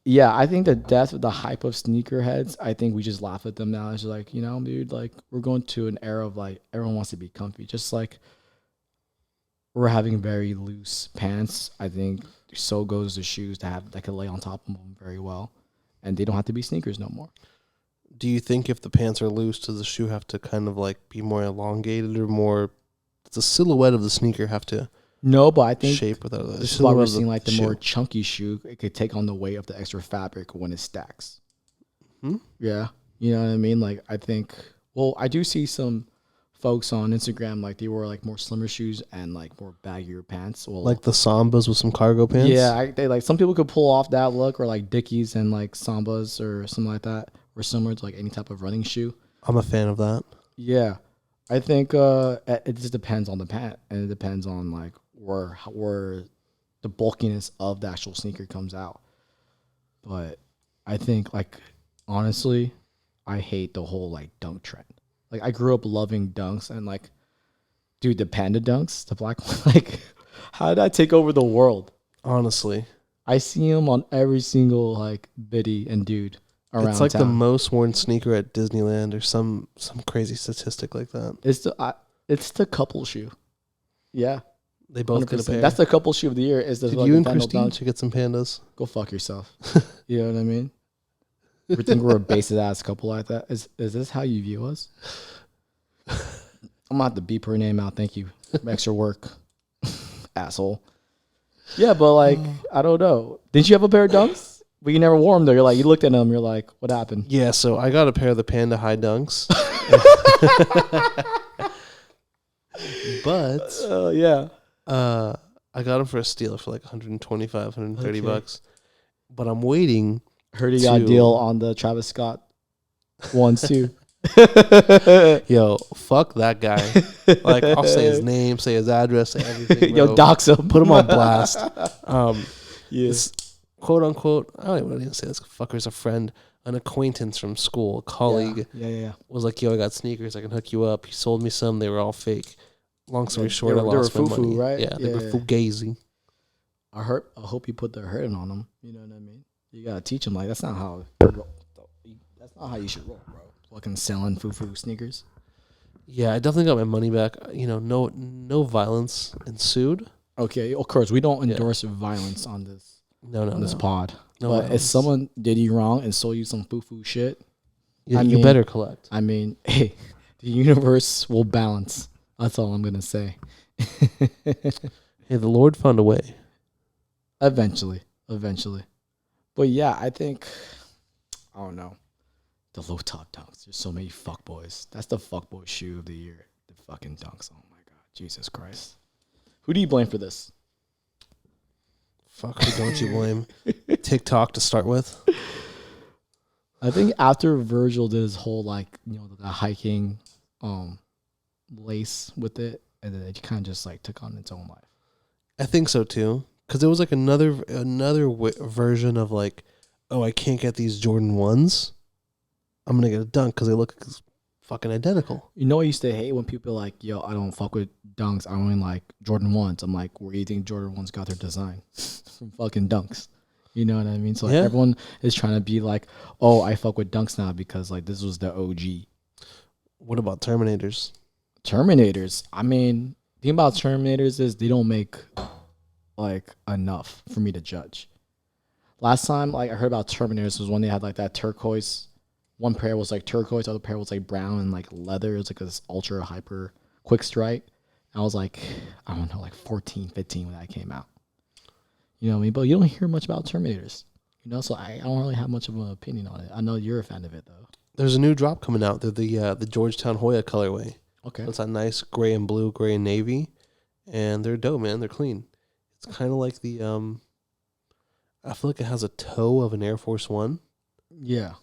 yeah, I think the death of the hype of sneakerheads, I think we just laugh at them now. It's just like, dude, like we're going to an era of like everyone wants to be comfy. Just like we're having very loose pants. I think so goes the shoes that can lay on top of them very well, and they don't have to be sneakers no more. Do you think if the pants are loose, does the shoe have to kind of like be more elongated or more? Does the silhouette of the sneaker have to? No, but I think shape without this is why we're seeing like the more chunky shoe. It could take on the weight of the extra fabric when it stacks. Yeah, you know what I mean. Like I think. Well, I do see some folks on Instagram like they wear like more slimmer shoes and like more baggier pants. Well, like the Sambas with some cargo pants. Yeah, they like some people could pull off that look, or like Dickies and like Sambas or something like that, or similar to like any type of running shoe. I'm a fan of that. Yeah, I think it just depends on the pant, and it depends on like where the bulkiness of the actual sneaker comes out. But I think like honestly, I hate the whole like dunk trend. Like I grew up loving dunks, and like, dude, the panda dunks, the black one, like, how did I take over the world? Honestly, I see them on every single like biddy and dude around. It's like town. the most worn sneaker at Disneyland, or some crazy statistic like that. It's the couple shoe. Yeah, they both 100%. Get a pair. That's the couple shoe of the year. Is the Did you and Christine should get some pandas? Go fuck yourself. You know what I mean? We think we're a basic ass couple like that. Is this how you view us? I'm gonna have to beep her name out. Thank you. Extra work, asshole. Yeah, but like I don't know. Didn't you have a pair of dunks? But you never wore them though. You're like, you looked at them. You're like, what happened? Yeah, so I got a pair of the Panda High Dunks. But yeah, I got them for a steal for like 125, 130 bucks. But I'm waiting. Heard he got a deal on the Travis Scott ones too. Yo, fuck that guy. Like, I'll say his name, say his address, say everything. Yo, dox him. Put him on blast. Yes. Quote unquote, I don't even say this fucker's a friend, an acquaintance from school, a colleague. Yeah. Was like, yo, I got sneakers, I can hook you up. He sold me some, they were all fake. Long story short, I lost my money. Right? Yeah, they were fugazi. I hope you put the hurting on them. You know what I mean? You gotta teach them like that's not how you should roll, bro. Fucking selling foo sneakers. Yeah, I definitely got my money back. You know, no violence ensued. Okay, of course we don't endorse violence on this. No, this pod. No but violence. if someone did you wrong and sold you some foo shit, yeah, you better collect. I mean, hey, the universe will balance. That's all I'm gonna say. Hey, the Lord found a way. Eventually. But yeah, I think, I don't know, the low top dunks. There's so many fuckboys. That's the fuckboy shoe of the year. The fucking dunks. Oh my God. Jesus Christ. Who do you blame for this? Fuck, who don't you blame? TikTok to start with. I think after Virgil did his whole like, you know, the hiking lace with it, and then it kind of just like took on its own life. I think so too. Because there was like another version of like, oh, I can't get these Jordan 1s. I'm going to get a dunk because they look fucking identical. You know, I used to hate when people are like, yo, I don't fuck with dunks. I only like Jordan 1s. I'm like, where do you think Jordan 1s got their design? From fucking dunks. You know what I mean? So like, everyone is trying to be like, oh, I fuck with dunks now because like this was the OG. What about Terminators? I mean, the thing about Terminators is they don't make like enough for me to judge. Last time like I heard about Terminators was when they had like that turquoise. One pair was like turquoise, the other pair was like brown and like leather. It was like this ultra hyper quick strike. I was like, I don't know, like 14, 15 when that came out. You know what I mean? But you don't hear much about Terminators. You know, so I don't really have much of an opinion on it. I know you're a fan of it though. There's a new drop coming out. They're the Georgetown Hoya colorway. Okay. It's that nice gray and blue, gray and navy. And they're dope, man. They're clean. It's kind of like the, I feel like it has a toe of an Air Force One. Yeah.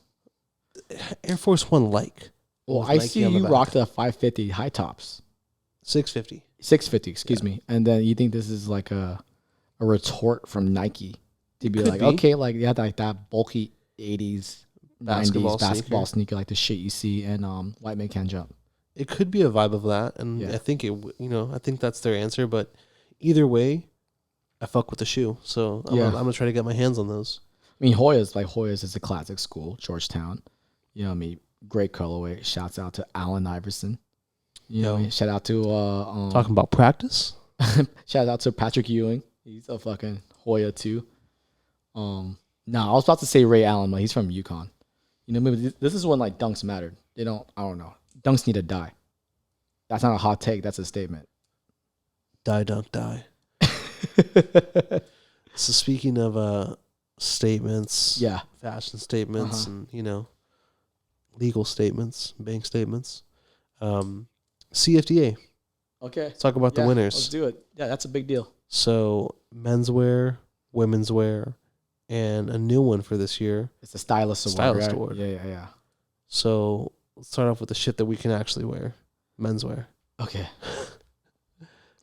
Air Force One like. Well, I see you rock the 550 high tops. 650. 650, excuse me. And then you think this is like a retort from Nike to be like, okay, like you have like that bulky 80s, 90s basketball sneaker, like the shit you see in White Man Can't Jump. It could be a vibe of that, and I think I think that's their answer. But either way, I fuck with the shoe, so I'm gonna try to get my hands on those. I mean, Hoyas is a classic school, Georgetown. You know what I mean? Great colorway. Shouts out to Allen Iverson. You know what I mean? Shout out to talking about practice. Shout out to Patrick Ewing. He's a fucking Hoya too. No, I was about to say Ray Allen, but he's from UConn. You know, maybe this is when like dunks mattered. They don't. I don't know. Dunks need to die. That's not a hot take. That's a statement. Die, dunk, die. So speaking of statements, Yeah, fashion statements, and legal statements, bank statements, CFDA. Okay. Let's talk about the winners. Let's do it. Yeah, that's a big deal. So menswear, women's wear, and a new one for this year. It's the Stylist Award. Stylist Award. Yeah. So let's start off with the shit that we can actually wear. Menswear. Okay.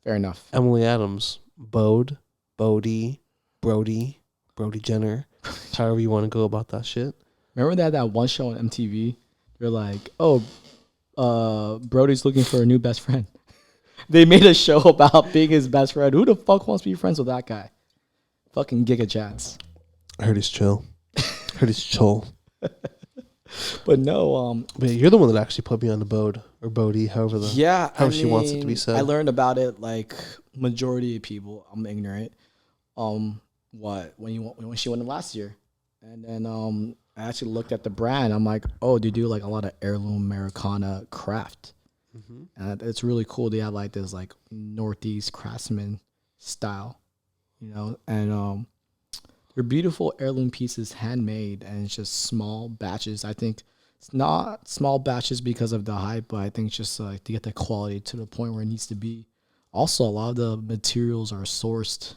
Fair enough. Emily Adams, Bodie, Brody Jenner, however you want to go about that shit. Remember that one show on MTV? You're like, oh, Brody's looking for a new best friend. They made a show about being his best friend. Who the fuck wants to be friends with that guy? Fucking Giga Chats. I heard he's chill. But no, But you're the one that actually put me on the Bodie, however she wants it to be said. I learned about it like majority of people. I'm ignorant. When she won it last year, and then I actually looked at the brand. I'm like, oh, they do like a lot of heirloom Americana craft, and it's really cool. They have like this like Northeast craftsman style, and they're beautiful heirloom pieces, handmade, and it's just small batches. I think it's not small batches because of the hype, but I think it's just like to get the quality to the point where it needs to be. Also, a lot of the materials are sourced,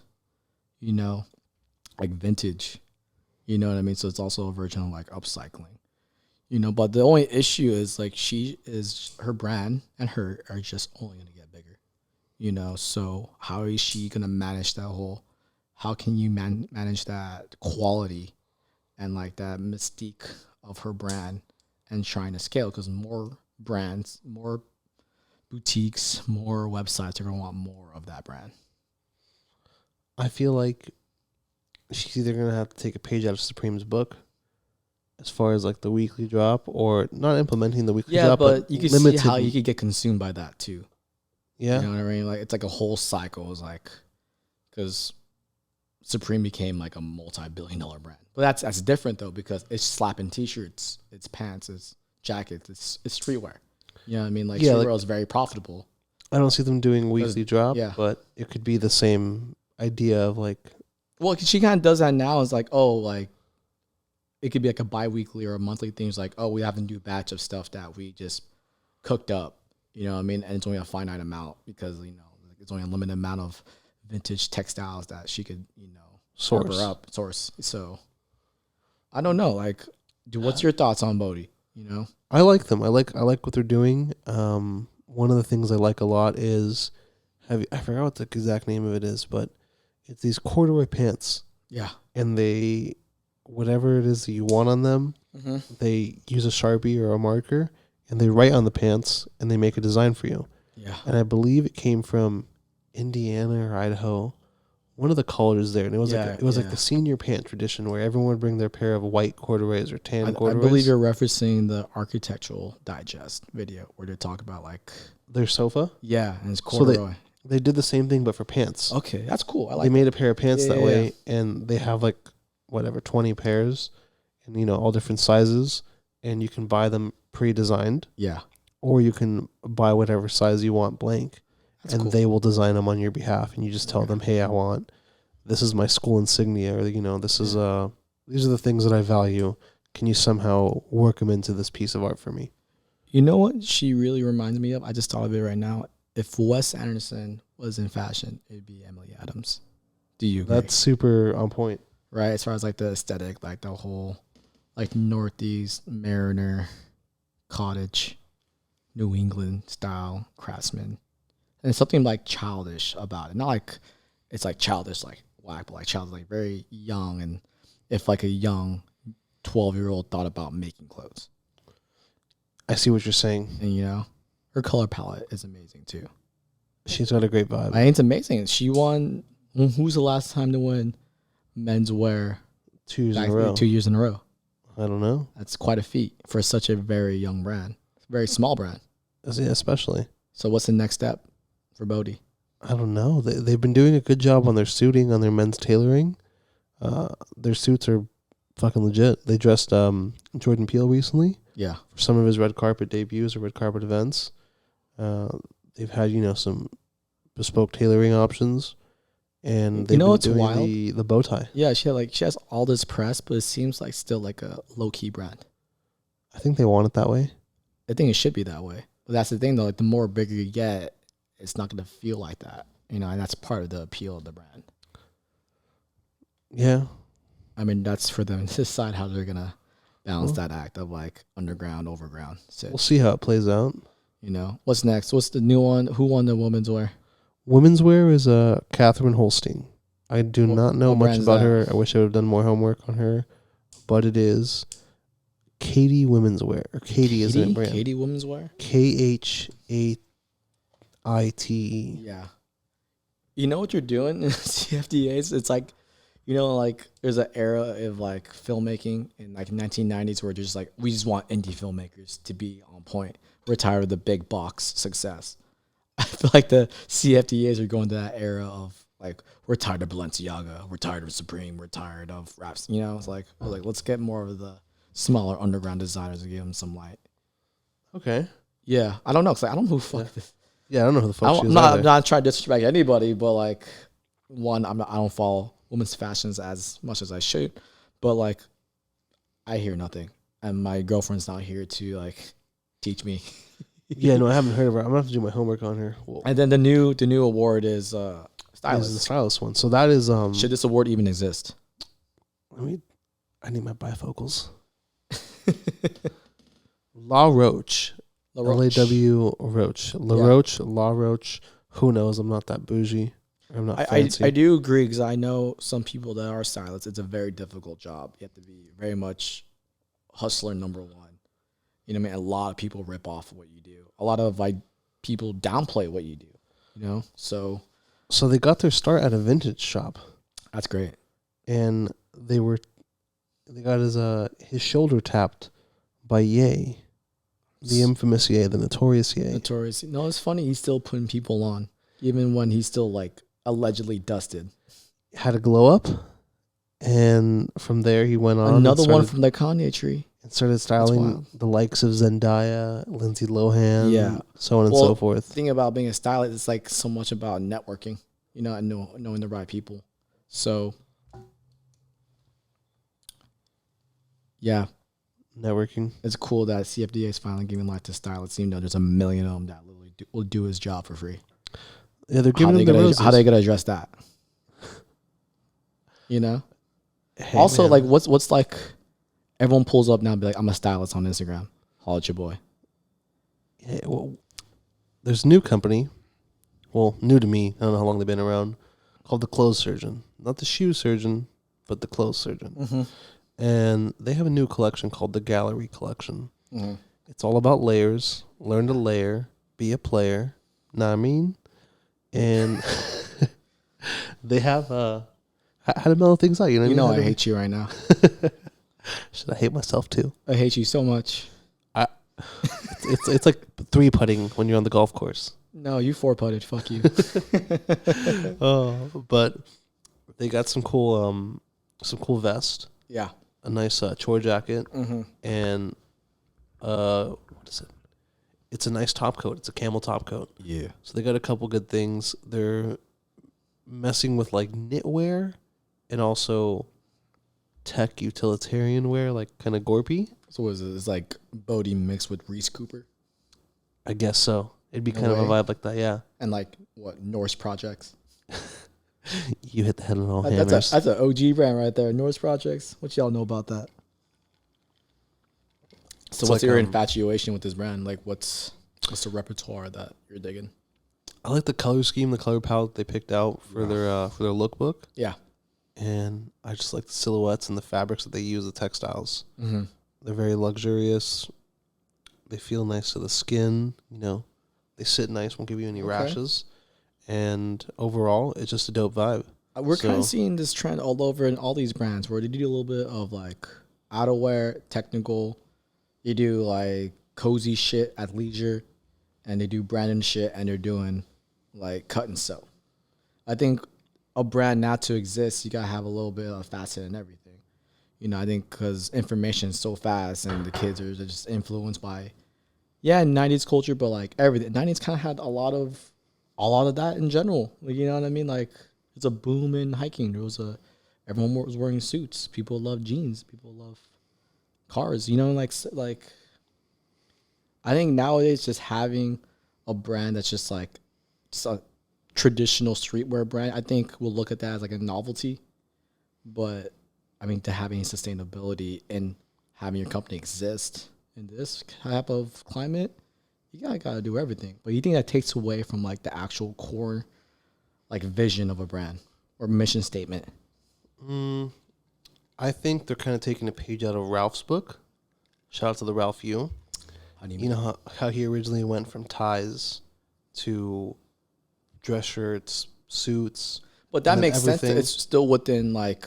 like vintage. You know what I mean? So it's also a version of like upcycling. But the only issue is like her brand and her are just only gonna get bigger. So how is she gonna manage that whole? How can you manage that quality and like that mystique of her brand and trying to scale? Because more brands, more boutiques, more websites are gonna want more of that brand. I feel like she's either gonna have to take a page out of Supreme's book, as far as like the weekly drop, or not implementing the weekly drop. But you can see how you could get consumed by that too. Yeah, you know what I mean. Like it's like a whole cycle. It's like because Supreme became like a multi-billion-dollar brand, but that's different though because it's slapping T-shirts, it's pants, it's jackets, it's streetwear. You know what I mean? Like streetwear is very profitable. I don't see them doing weekly drop, but it could be the same idea of like. Well, she kind of does that now. It's like, oh, like it could be like a bi-weekly or a monthly thing. It's like, oh, we have a new batch of stuff that we just cooked up. You know what I mean? And it's only a finite amount because it's only a limited amount of vintage textiles that she could source. So I don't know. Like, what's your thoughts on Bodhi? I like them. I like what they're doing. One of the things I like a lot is I forgot what the exact name of it is, but it's these corduroy pants. Yeah. And they, whatever it is that you want on them, they use a Sharpie or a marker and they write on the pants and they make a design for you. Yeah. And I believe it came from Indiana or Idaho, one of the colleges there. And it was like the senior pant tradition where everyone would bring their pair of white corduroys or tan corduroys. I believe you're referencing the Architectural Digest video where they talk about like their sofa. Yeah, and it's corduroy. So they did the same thing, but for pants. Okay, that's cool. They made a pair of pants that way, and they have like 20 pairs, and all different sizes, and you can buy them pre-designed. Yeah. Or you can buy whatever size you want blank, and they will design them on your behalf, and you just tell them, hey, this is my school insignia, or this is these are the things that I value. Can you somehow work them into this piece of art for me? You know what she really reminds me of? I just thought of it right now. If Wes Anderson was in fashion, it'd be Emily Adams. Do you agree? That's super on point. Right, as far as like the aesthetic, like the whole like Northeast Mariner, cottage, New England style craftsman. And it's something like childish about it. Not like it's like childish like whack, but like childish, like very young. And if like a young 12-year-old thought about making clothes. I see what you're saying. And her color palette is amazing too. She's got a great vibe. I think it's amazing. She won. Who's the last time to win menswear? 2 years in a row. 2 years in a row. I don't know. That's quite a feat for such a very young brand. Very small brand. Yeah, especially. So what's the next step for Bodhi? I don't know. They've been doing a good job on their suiting, on their men's tailoring. Their suits are fucking legit. They dressed Jordan Peele recently. Yeah. For some of his red carpet debuts or red carpet events. They've had, some bespoke tailoring options. And they've been doing wild? the bow tie. Yeah, she has all this press, but it seems like still like a low key brand. I think they want it that way. I think it should be that way. But that's the thing though, like the more bigger you get, it's not gonna feel like that. And that's part of the appeal of the brand. Yeah. I mean, that's for them to decide how they're gonna balance that act of like underground, overground. We'll see how it plays out. What's next? What's the new one? Who won the women's wear? Women's wear is Catherine Holstein. I do not know much about her. I wish I would have done more homework on her, but it is Katie Women's Wear, or Katie is it brand? Katie Women's Wear. KHAITE. Yeah. You know what you're doing in CFDAs? It's like, like there's an era of like filmmaking in like 1990s where just like we just want indie filmmakers to be on point. We're tired of the big box success. I feel like the CFDAs are going to that era of like we're tired of Balenciaga, we're tired of Supreme, we're tired of raps. It's like let's get more of the smaller underground designers and give them some light. Okay. Yeah, I don't know because I don't know who fuck this. Yeah, I don't know who the fuck she is. I'm not trying to disrespect anybody, but like I don't follow women's fashions as much as I should, but like I hear nothing, and my girlfriend's not here to like teach me. Yeah, no, I haven't heard of her. I'm gonna have to do my homework on her. Well, and then the new award is stylist. Is the stylist one. So that is should this award even exist? I need my bifocals. Law Roach. L-A-W Roach. Law Roach. Who knows? I'm not that bougie. I'm not fancy. I do agree because I know some people that are stylists. It's a very difficult job. You have to be very much hustler number one. You know what I mean? A lot of people rip off what you do. A lot of like people downplay what you do. So they got their start at a vintage shop. That's great. And they got his shoulder tapped by Ye. The infamous Ye, the notorious Ye. Notorious. No, it's funny. He's still putting people on, even when he's still like allegedly dusted. Had a glow up, and from there he went on. Another one from the Kanye tree. And started styling the likes of Zendaya, Lindsay Lohan, so on and so forth. The thing about being a stylist, it's like so much about networking, and knowing the right people. So, yeah. Networking. It's cool that CFDA is finally giving life to stylists, even though there's a million of them that literally will do his job for free. Yeah, they're giving him the roses. How are they going to address that? Hey, also, man. Like, what's like, everyone pulls up now and be like, I'm a stylist on Instagram. Holla at your boy. Yeah, well, there's a new company. Well, new to me. I don't know how long they've been around. Called the Clothes Surgeon. Not the shoe surgeon, but the Clothes Surgeon. Mm-hmm. And they have a new collection called the Gallery Collection. Mm-hmm. It's all about layers. Learn to layer. Be a player. Know what I mean? And they have how to mellow things out. I hate you right now. Should I hate myself too? I hate you so much. It's like 3-putting when you're on the golf course. No, you 4-putted. Fuck you. But they got some cool vest. Yeah. A nice chore jacket, and what is it? It's a nice top coat. It's a camel top coat. Yeah. So they got a couple good things. They're messing with like knitwear and also tech utilitarian wear, like kind of gorpy. So what is it? It's like Bodie mixed with Reese Cooper? I guess so. It'd be kind of a vibe like that, yeah. And like what, Norse Projects? You hit the head on all hammers. That's an OG brand right there. Norse Projects. What y'all know about that? So what's your infatuation with this brand? Like what's the repertoire that you're digging? I like the color scheme, the color palette they picked out for their lookbook. Yeah. And I just like the silhouettes and the fabrics that they use, the textiles. Mm-hmm. They're very luxurious. They feel nice to the skin, They sit nice, won't give you any rashes. And overall, it's just a dope vibe. We're kind of seeing this trend all over in all these brands where they do a little bit of like outerwear, technical. They do like cozy shit at leisure, and they do branded shit, and they're doing like cut and sew. I think a brand now to exist, you gotta have a little bit of facet in everything. You know, I think because information is so fast and the kids are just influenced by, 90s culture, but like everything. 90s kind of had a lot of that in general. Like, you know what I mean? Like it's a boom in hiking. Everyone was wearing suits. People love jeans. People love cars. You know, like I think nowadays just having a brand that's just like just a traditional streetwear brand, I think we'll look at that as like a novelty. But I mean, to having sustainability and having your company exist in this type of climate, you gotta do everything. But you think that takes away from like the actual core, like vision of a brand or mission statement? I think they're kind of taking a page out of Ralph's book. Shout out to the Ralph U. How do you You mean? know how he originally went from ties to dress shirts, suits. But that and then makes sense. everything. It's still within like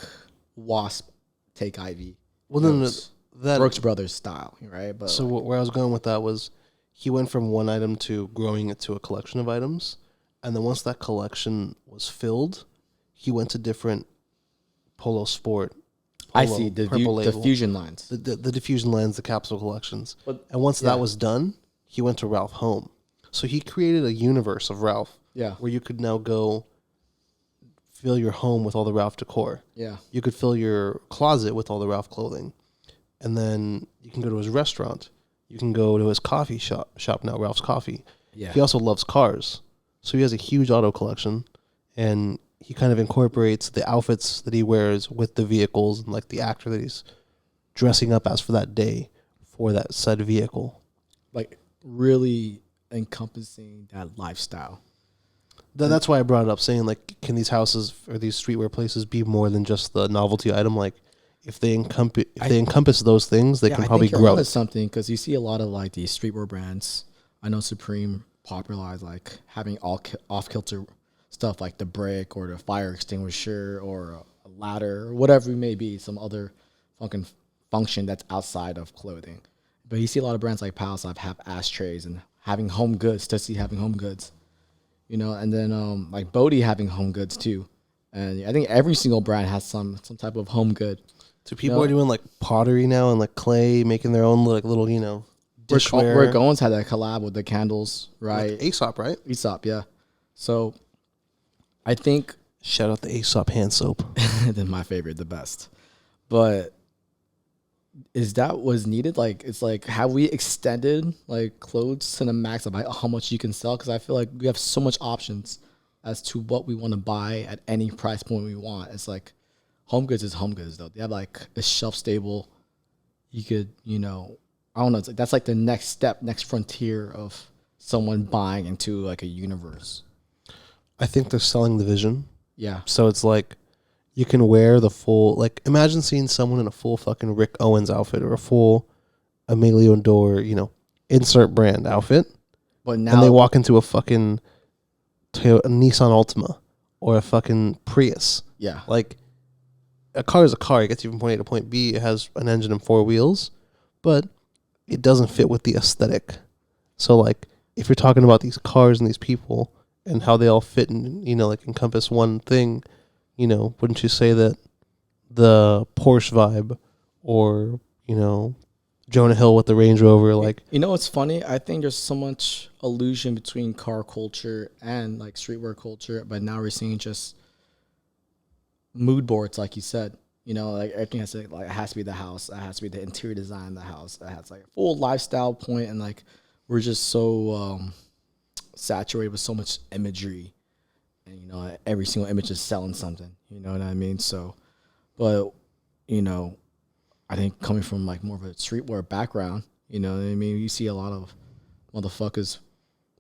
Wasp, Take Ivy. Well, no, Brooks, that Brooks Brothers style, right? But so where I was going with that was he went from one item to growing it to a collection of items, and then once that collection was filled, he went to different Polo Sport. I Polo, see the Purple the Label, fusion lines. the diffusion lines, the capsule collections. But And once yeah. that was done, he went to Ralph Home. So he created a universe of Ralph Yeah, where you could now go fill your home with all the Ralph decor. yeah, You could fill your closet with all the Ralph clothing. And then you can go to his restaurant. You can go to his coffee shop now, Ralph's Coffee. yeah. He also loves cars. So he has a huge auto collection. And he kind of incorporates the outfits that he wears with the vehicles and like the actor that he's dressing up as for that day for that said vehicle. Like really encompassing that lifestyle. That's why I brought it up, saying like, can these houses or these streetwear places be more than just the novelty item? Like, if they encompass those things, they can probably I think you're grow onto it. something because you see a lot of like these streetwear brands. I know Supreme popularized like having all off kilter stuff like the brick or the fire extinguisher or a ladder or whatever it may be, some other fucking function that's outside of clothing. But you see a lot of brands like Palace have ashtrays and having home goods. Stussy having home goods, you know, and then like Bodhi having home goods too. And I think every single brand has some type of home good. So people are doing like pottery now and like clay, making their own like little dishware. Rick Owens had that collab with the candles, right? Like Aesop, right? Aesop, yeah. So I think Shout out the Aesop hand soap. then my favorite, the best. But is that was needed? Like, it's like, have we extended like clothes to the max of how much you can sell? Because I feel like we have so much options as to what we want to buy at any price point we want. It's like home goods is home goods though. They have like a shelf stable. You could, you know, I don't know. It's like, that's like the next step, next frontier of someone buying into like a universe. I think they're selling the vision. Yeah. So it's like you can wear the full, like imagine seeing someone in a full fucking Rick Owens outfit or a full Emilio Dor, insert brand outfit. But now And they walk into a fucking a Nissan Altima or a fucking Prius. yeah. Like a car is a car. It gets you from point A to point B. It has an engine and four wheels, but it doesn't fit with the aesthetic. So like if you're talking about these cars and these people and how they all fit and, like encompass one thing, wouldn't you say that the Porsche vibe or, Jonah Hill with the Range Rover, like... You know what's funny? I think there's so much illusion between car culture and like streetwear culture, but now we're seeing just mood boards, like you said. Like everything has to it has to be the house. It has to be the interior design of the house. It has like a full lifestyle point, and like we're just so saturated with so much imagery, and every single image is selling something. You know what I mean? So, but I think coming from like more of a streetwear background, you know what I mean? You see a lot of motherfuckers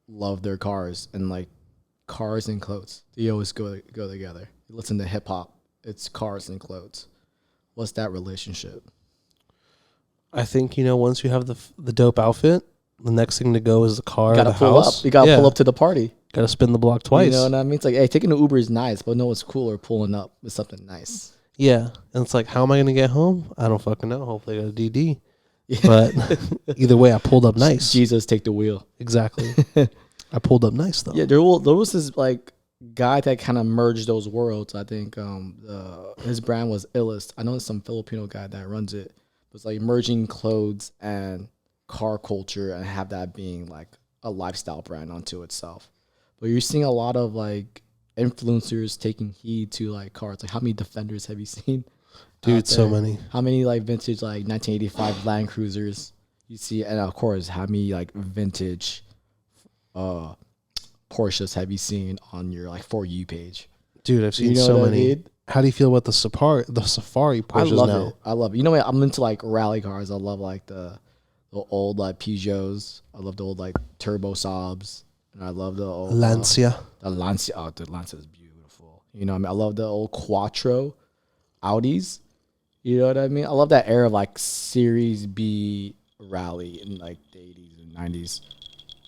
love their cars, and like cars and clothes, they always go together. You listen to hip hop, it's cars and clothes. What's that relationship? I think, once you have the dope outfit, the next thing to go is the car, You gotta the pull house. up. You gotta pull up to the party. Gotta spin the block twice. You know what I mean? It's like, hey, taking an Uber is nice, but no, it's cooler pulling up with something nice. Yeah. And it's like, how am I going to get home? I don't fucking know. Hopefully I got a DD. But either way, I pulled up nice. Jesus, take the wheel. Exactly. I pulled up nice, though. Yeah, there was this like guy that kind of merged those worlds. I think his brand was Illest. I know there's some Filipino guy that runs it. It's like merging clothes and car culture and have that being like a lifestyle brand unto itself. But you're seeing a lot of like influencers taking heed to like cars. Like how many Defenders have you seen? Dude, so many. How many like vintage like 1985 Land Cruisers you see? And of course, how many like vintage Porsches have you seen on your like For You page? Dude, I've seen so many. I mean? How do you feel about the Safari Porsches now? I love it. You know what? I'm into like rally cars. I love like the old like Peugeots. I love the old like Turbo Saabs. And I love the old Lancia. The Lancia. Oh, the Lancia is beautiful. You know what I mean? I love the old Quattro Audis. You know what I mean? I love that era of like Series B rally in like the 80s and 90s.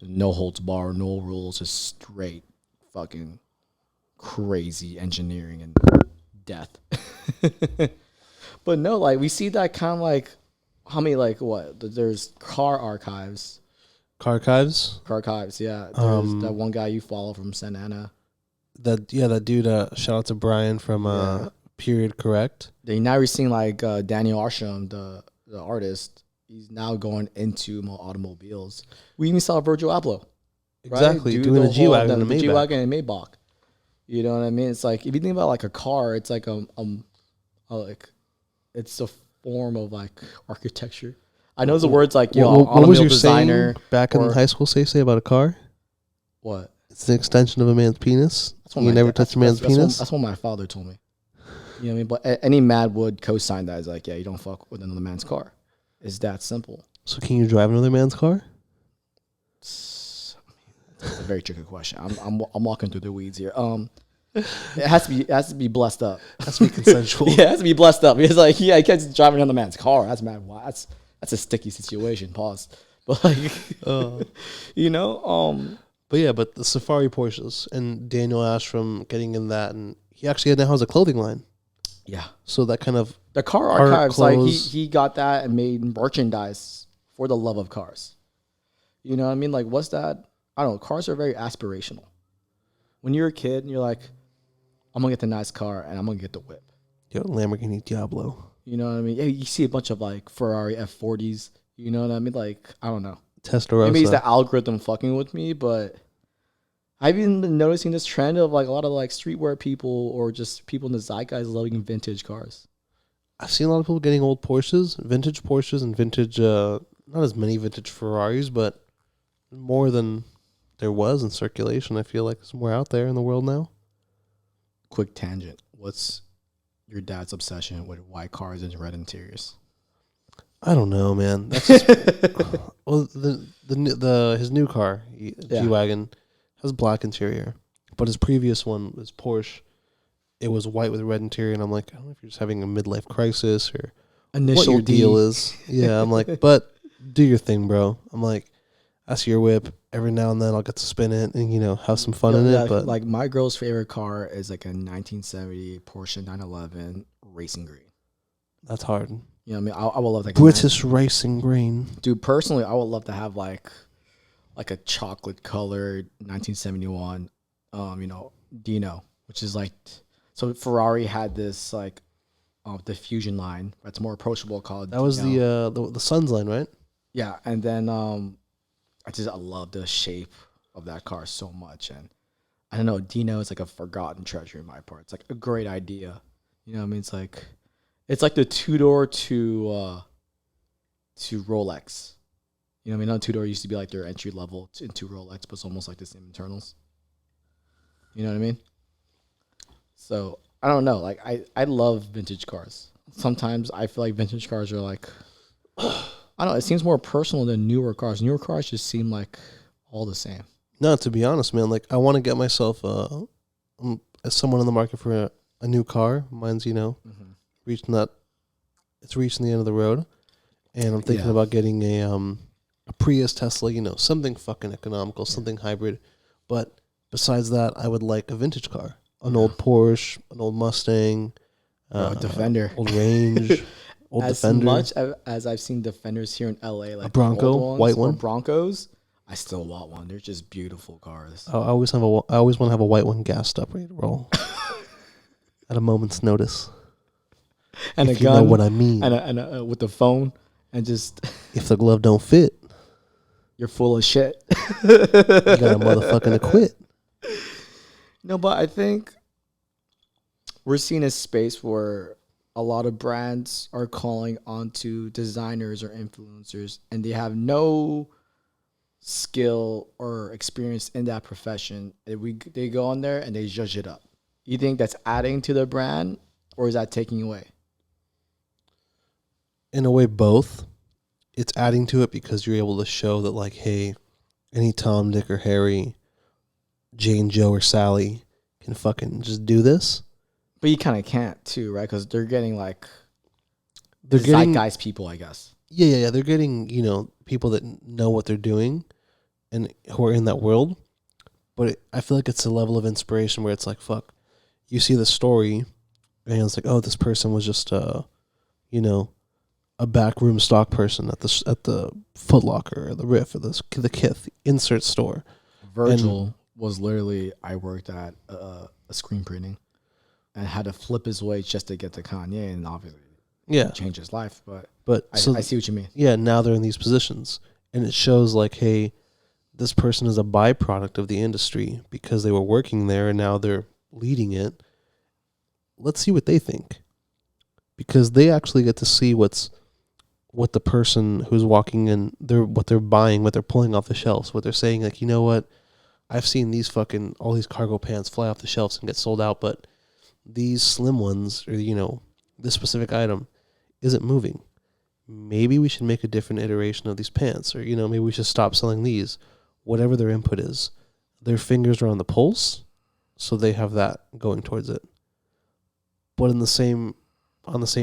No holds bar, no rules, just straight fucking crazy engineering and death. But no, like we see that kind of like how many like what? There's car archives. Car archives, yeah. There's that one guy you follow from Santa Ana. That dude. Shout out to Brian from Period Correct. Then now we're seeing like Daniel Arsham, the artist. He's now going into more automobiles. We even saw Virgil Abloh. Exactly, right? Doing the G-Wagon and the G-Wagon and Maybach. You know what I mean? It's like if you think about like a car, it's like like it's a form of like architecture. I know the words like what was your designer back in high school say about a car? What? It's an extension of a man's penis. You never touch a man's penis. That's what my father told me. You know what I mean? But any man would co-sign that as like, yeah, you don't fuck with another man's car. It's that simple. So can you drive another man's car? It's a very tricky question. I'm walking through the weeds here. It has to be blessed up. It has to be consensual. Yeah, it has to be blessed up. It's like, yeah, you can't just drive another man's car. That's mad. Wow, that's a sticky situation. Pause. But like, you know, but the Safari Porsches and Daniel Ashram getting in that, and he actually now has a clothing line. Yeah. So that kind of the car archives, like he got that and made merchandise for the love of cars. You know what I mean? Like, what's that? I don't know. Cars are very aspirational. When you're a kid and you're like, I'm gonna get the nice car and I'm gonna get the whip. Yo, Lamborghini Diablo. You know what I mean? Yeah, you see a bunch of like Ferrari F40s. You know what I mean? Like, I don't know. Testarossa. Maybe it's the algorithm fucking with me, but I've even been noticing this trend of like a lot of like streetwear people or just people in the zeitgeist loving vintage cars. I've seen a lot of people getting old vintage Porsches and vintage, not as many vintage Ferraris, but more than there was in circulation. I feel like there's more out there in the world now. Quick tangent. What's your dad's obsession with white cars and red interiors? I don't know, man. That's just, well, his new car, G-Wagon, has black interior, but his previous one was Porsche. It was white with red interior, and I'm like, I don't know if you're just having a midlife crisis or what your deal is. Yeah, I'm like, but do your thing, bro. I'm like, that's your whip. Every now and then I'll get to spin it and, have some fun in it. But like my girl's favorite car is like a 1970 Porsche 911 Racing Green. That's hard. You know what I mean? I would love that. British Racing Green. Dude, personally, I would love to have like a chocolate colored 1971, Dino, which is like, so Ferrari had this like, the Fusion line that's more approachable called. That was the Suns line, right? Yeah, and then I love the shape of that car so much, and I don't know, Dino is like a forgotten treasure in my part. It's like a great idea, you know what I mean? It's like the two-door to Rolex. You know what I mean? No, two-door used to be like their entry level into Rolex, but it's almost like the same internals. You know what I mean? So I don't know. Like I love vintage cars. Sometimes I feel like vintage cars are like, I don't know. It seems more personal than newer cars. Newer cars just seem like all the same. No, to be honest, man. Like I want to get myself as someone in the market for a new car. Mine's reaching the end of the road, and I'm thinking about getting a Prius, Tesla, something fucking economical, something hybrid. But besides that, I would like a vintage car, an old Porsche, an old Mustang, a Defender, old Range, old as Defender. Much as I've seen Defenders here in LA, like a Bronco, white one, Broncos, I still want one. They're just beautiful cars. I always want to have a white one gassed up, ready to roll at a moment's notice. And if a gun, you know what I mean. And with the phone, and just if the glove don't fit, you're full of shit. You gotta motherfucking quit. No, but I think we're seeing a space where a lot of brands are calling onto designers or influencers, and they have no skill or experience in that profession. They go on there and they judge it up. You think that's adding to the brand, or is that taking away? In a way, both. It's adding to it because you're able to show that, like, hey, any Tom, Dick, or Harry, Jane, Joe, or Sally can fucking just do this. But you kind of can't too, right? Because they're getting like zeitgeist people, I guess. Yeah. They're getting, people that know what they're doing and who are in that world. But I feel like it's a level of inspiration where it's like, fuck, you see the story and it's like, oh, this person was just, a backroom stock person at the Foot Locker or the Riff or the Kith insert store. Virgil was literally, I worked at a screen printing and had to flip his way just to get to Kanye, and obviously change his life. But I see what you mean. Yeah, now they're in these positions, and it shows like, hey, this person is a byproduct of the industry because they were working there and now they're leading it. Let's see what they think, because they actually get to see what the person who's walking in, what they're buying, what they're pulling off the shelves, what they're saying, like, you know what, I've seen all these cargo pants fly off the shelves and get sold out, but these slim ones, or, this specific item isn't moving. Maybe we should make a different iteration of these pants, or, maybe we should stop selling these. Whatever their input is, their fingers are on the pulse, so they have that going towards it. But on the same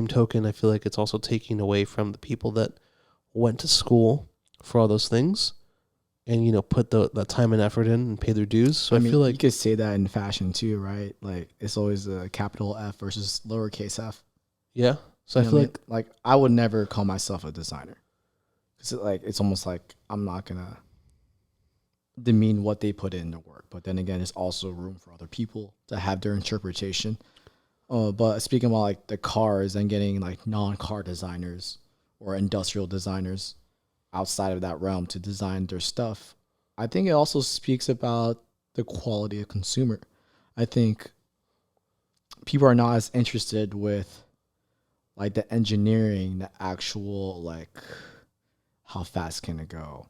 token, I feel like it's also taking away from the people that went to school for all those things and, put the time and effort in and pay their dues. So I feel like you could say that in fashion too, right? Like, it's always a capital F versus lowercase f. Yeah. So I feel like I would never call myself a designer, because it's almost like I'm not gonna demean what they put in their work. But then again, there's also room for other people to have their interpretation. But speaking about like the cars and getting like non-car designers or industrial designers outside of that realm to design their stuff, I think it also speaks about the quality of consumer. I think people are not as interested with like the engineering, the actual, like, how fast can it go?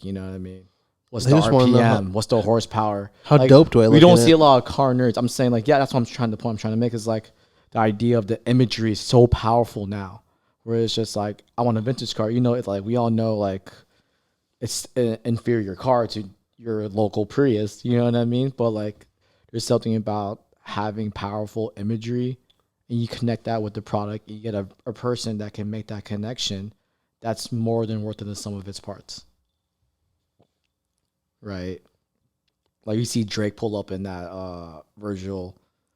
You know what I mean? What's the RPM? What's the horsepower? How dope do I look? We don't see a lot of car nerds. I'm saying, like, yeah, that's what the point I'm trying to make is like the idea of the imagery is so powerful now, where it's just like, I want a vintage car. It's like, we all know, like, it's an inferior car to your local Prius. You know what I mean? But like, there's something about having powerful imagery, and you connect that with the product. You get a person that can make that connection. That's more than worth the sum of its parts. Right? Like, you see Drake pull up in that Virgil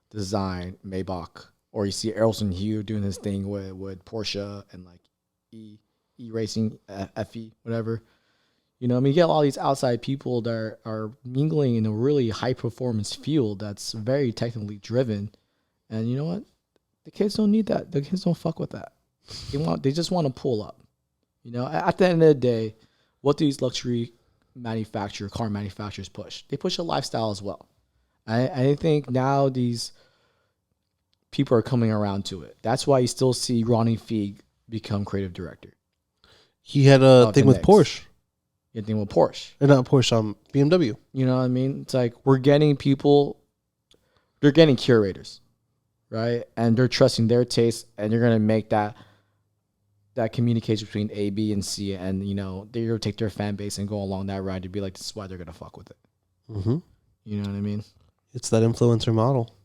design Maybach, or you see Errolson Hugh doing his thing with Porsche and like E Racing, FE, whatever. You get a lot of these outside people that are mingling in a really high performance field that's very technically driven. And you know what? The kids don't need that. The kids don't fuck with that. They just want to pull up. At the end of the day, what do these luxury car manufacturers push? They push a lifestyle as well. I think now these people are coming around to it. That's why you still see Ronnie Feig become creative director. He had a thing with Porsche. He had a thing with Porsche. Or not Porsche, BMW. You know what I mean? It's like, we're getting people, they're getting curators, right? And they're trusting their taste, and they're going to make that communication between A, B, and C, and they're going to take their fan base and go along that ride to be like, this is why they're going to fuck with it. Mm-hmm. You know what I mean? It's that influencer model.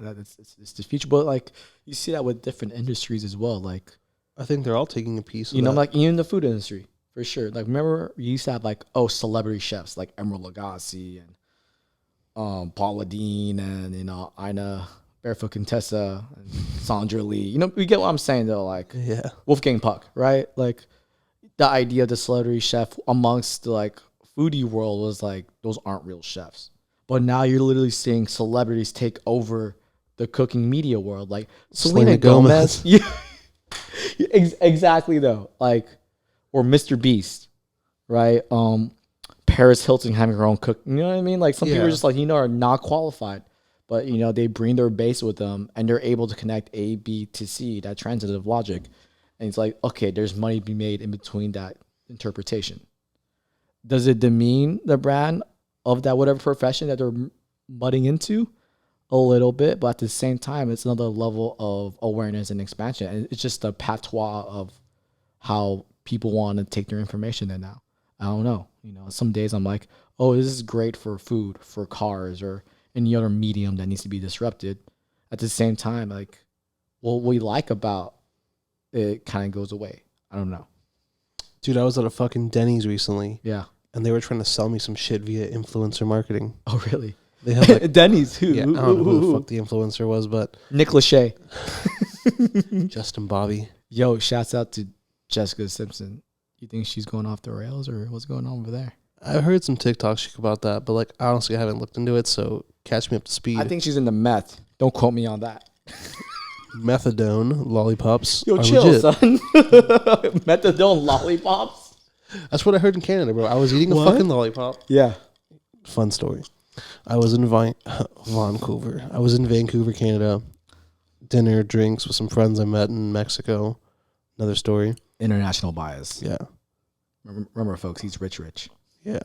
Yeah, it's the future. But like, you see that with different industries as well. Like, I think they're all taking a piece of that. Like, even the food industry, for sure. Like, remember, you used to have like, celebrity chefs like Emeril Lagasse and Paula Deen and Ina Barefoot Contessa and Sandra Lee. We get what I'm saying though. Like, yeah, Wolfgang Puck, right? Like, the idea of the celebrity chef amongst the like foodie world was like those aren't real chefs. But now you're literally seeing celebrities take over the cooking media world, like Selena Gomez. Yeah, exactly though. Like, or Mr. Beast, right? Paris Hilton having her own cook. You know what I mean? Like some people are just like are not qualified, but they bring their base with them and they're able to connect A, B to C. That transitive logic, and it's like okay, there's money to be made in between that interpretation. Does it demean the brand of that whatever profession that they're mudding into? A little bit, but at the same time, it's another level of awareness and expansion. And it's just a patois of how people want to take their information in now. I don't know. Some days I'm like, oh, this is great for food, for cars, or any other medium that needs to be disrupted. At the same time, like, what we like about it kind of goes away. I don't know. Dude, I was at a fucking Denny's recently. Yeah. And they were trying to sell me some shit via influencer marketing. Oh, really? They have like Denny's. Who? Yeah, I don't know who the fuck the influencer was, but Nick Lachey. Justin Bobby. Yo, shouts out to Jessica Simpson. You think she's going off the rails or what's going on over there? I heard some TikTok shit about that, but like honestly, I haven't looked into it, so catch me up to speed. I think she's into meth. Don't quote me on that. Methadone lollipops. Yo, chill, legit. son. Methadone lollipops. That's what I heard in Canada, bro. I was eating a fucking lollipop. Yeah. Fun story. I was in Vancouver. I was in Vancouver, Canada. Dinner, drinks with some friends I met in Mexico. Another story. International bias. Yeah. Remember, folks, he's rich. Yeah.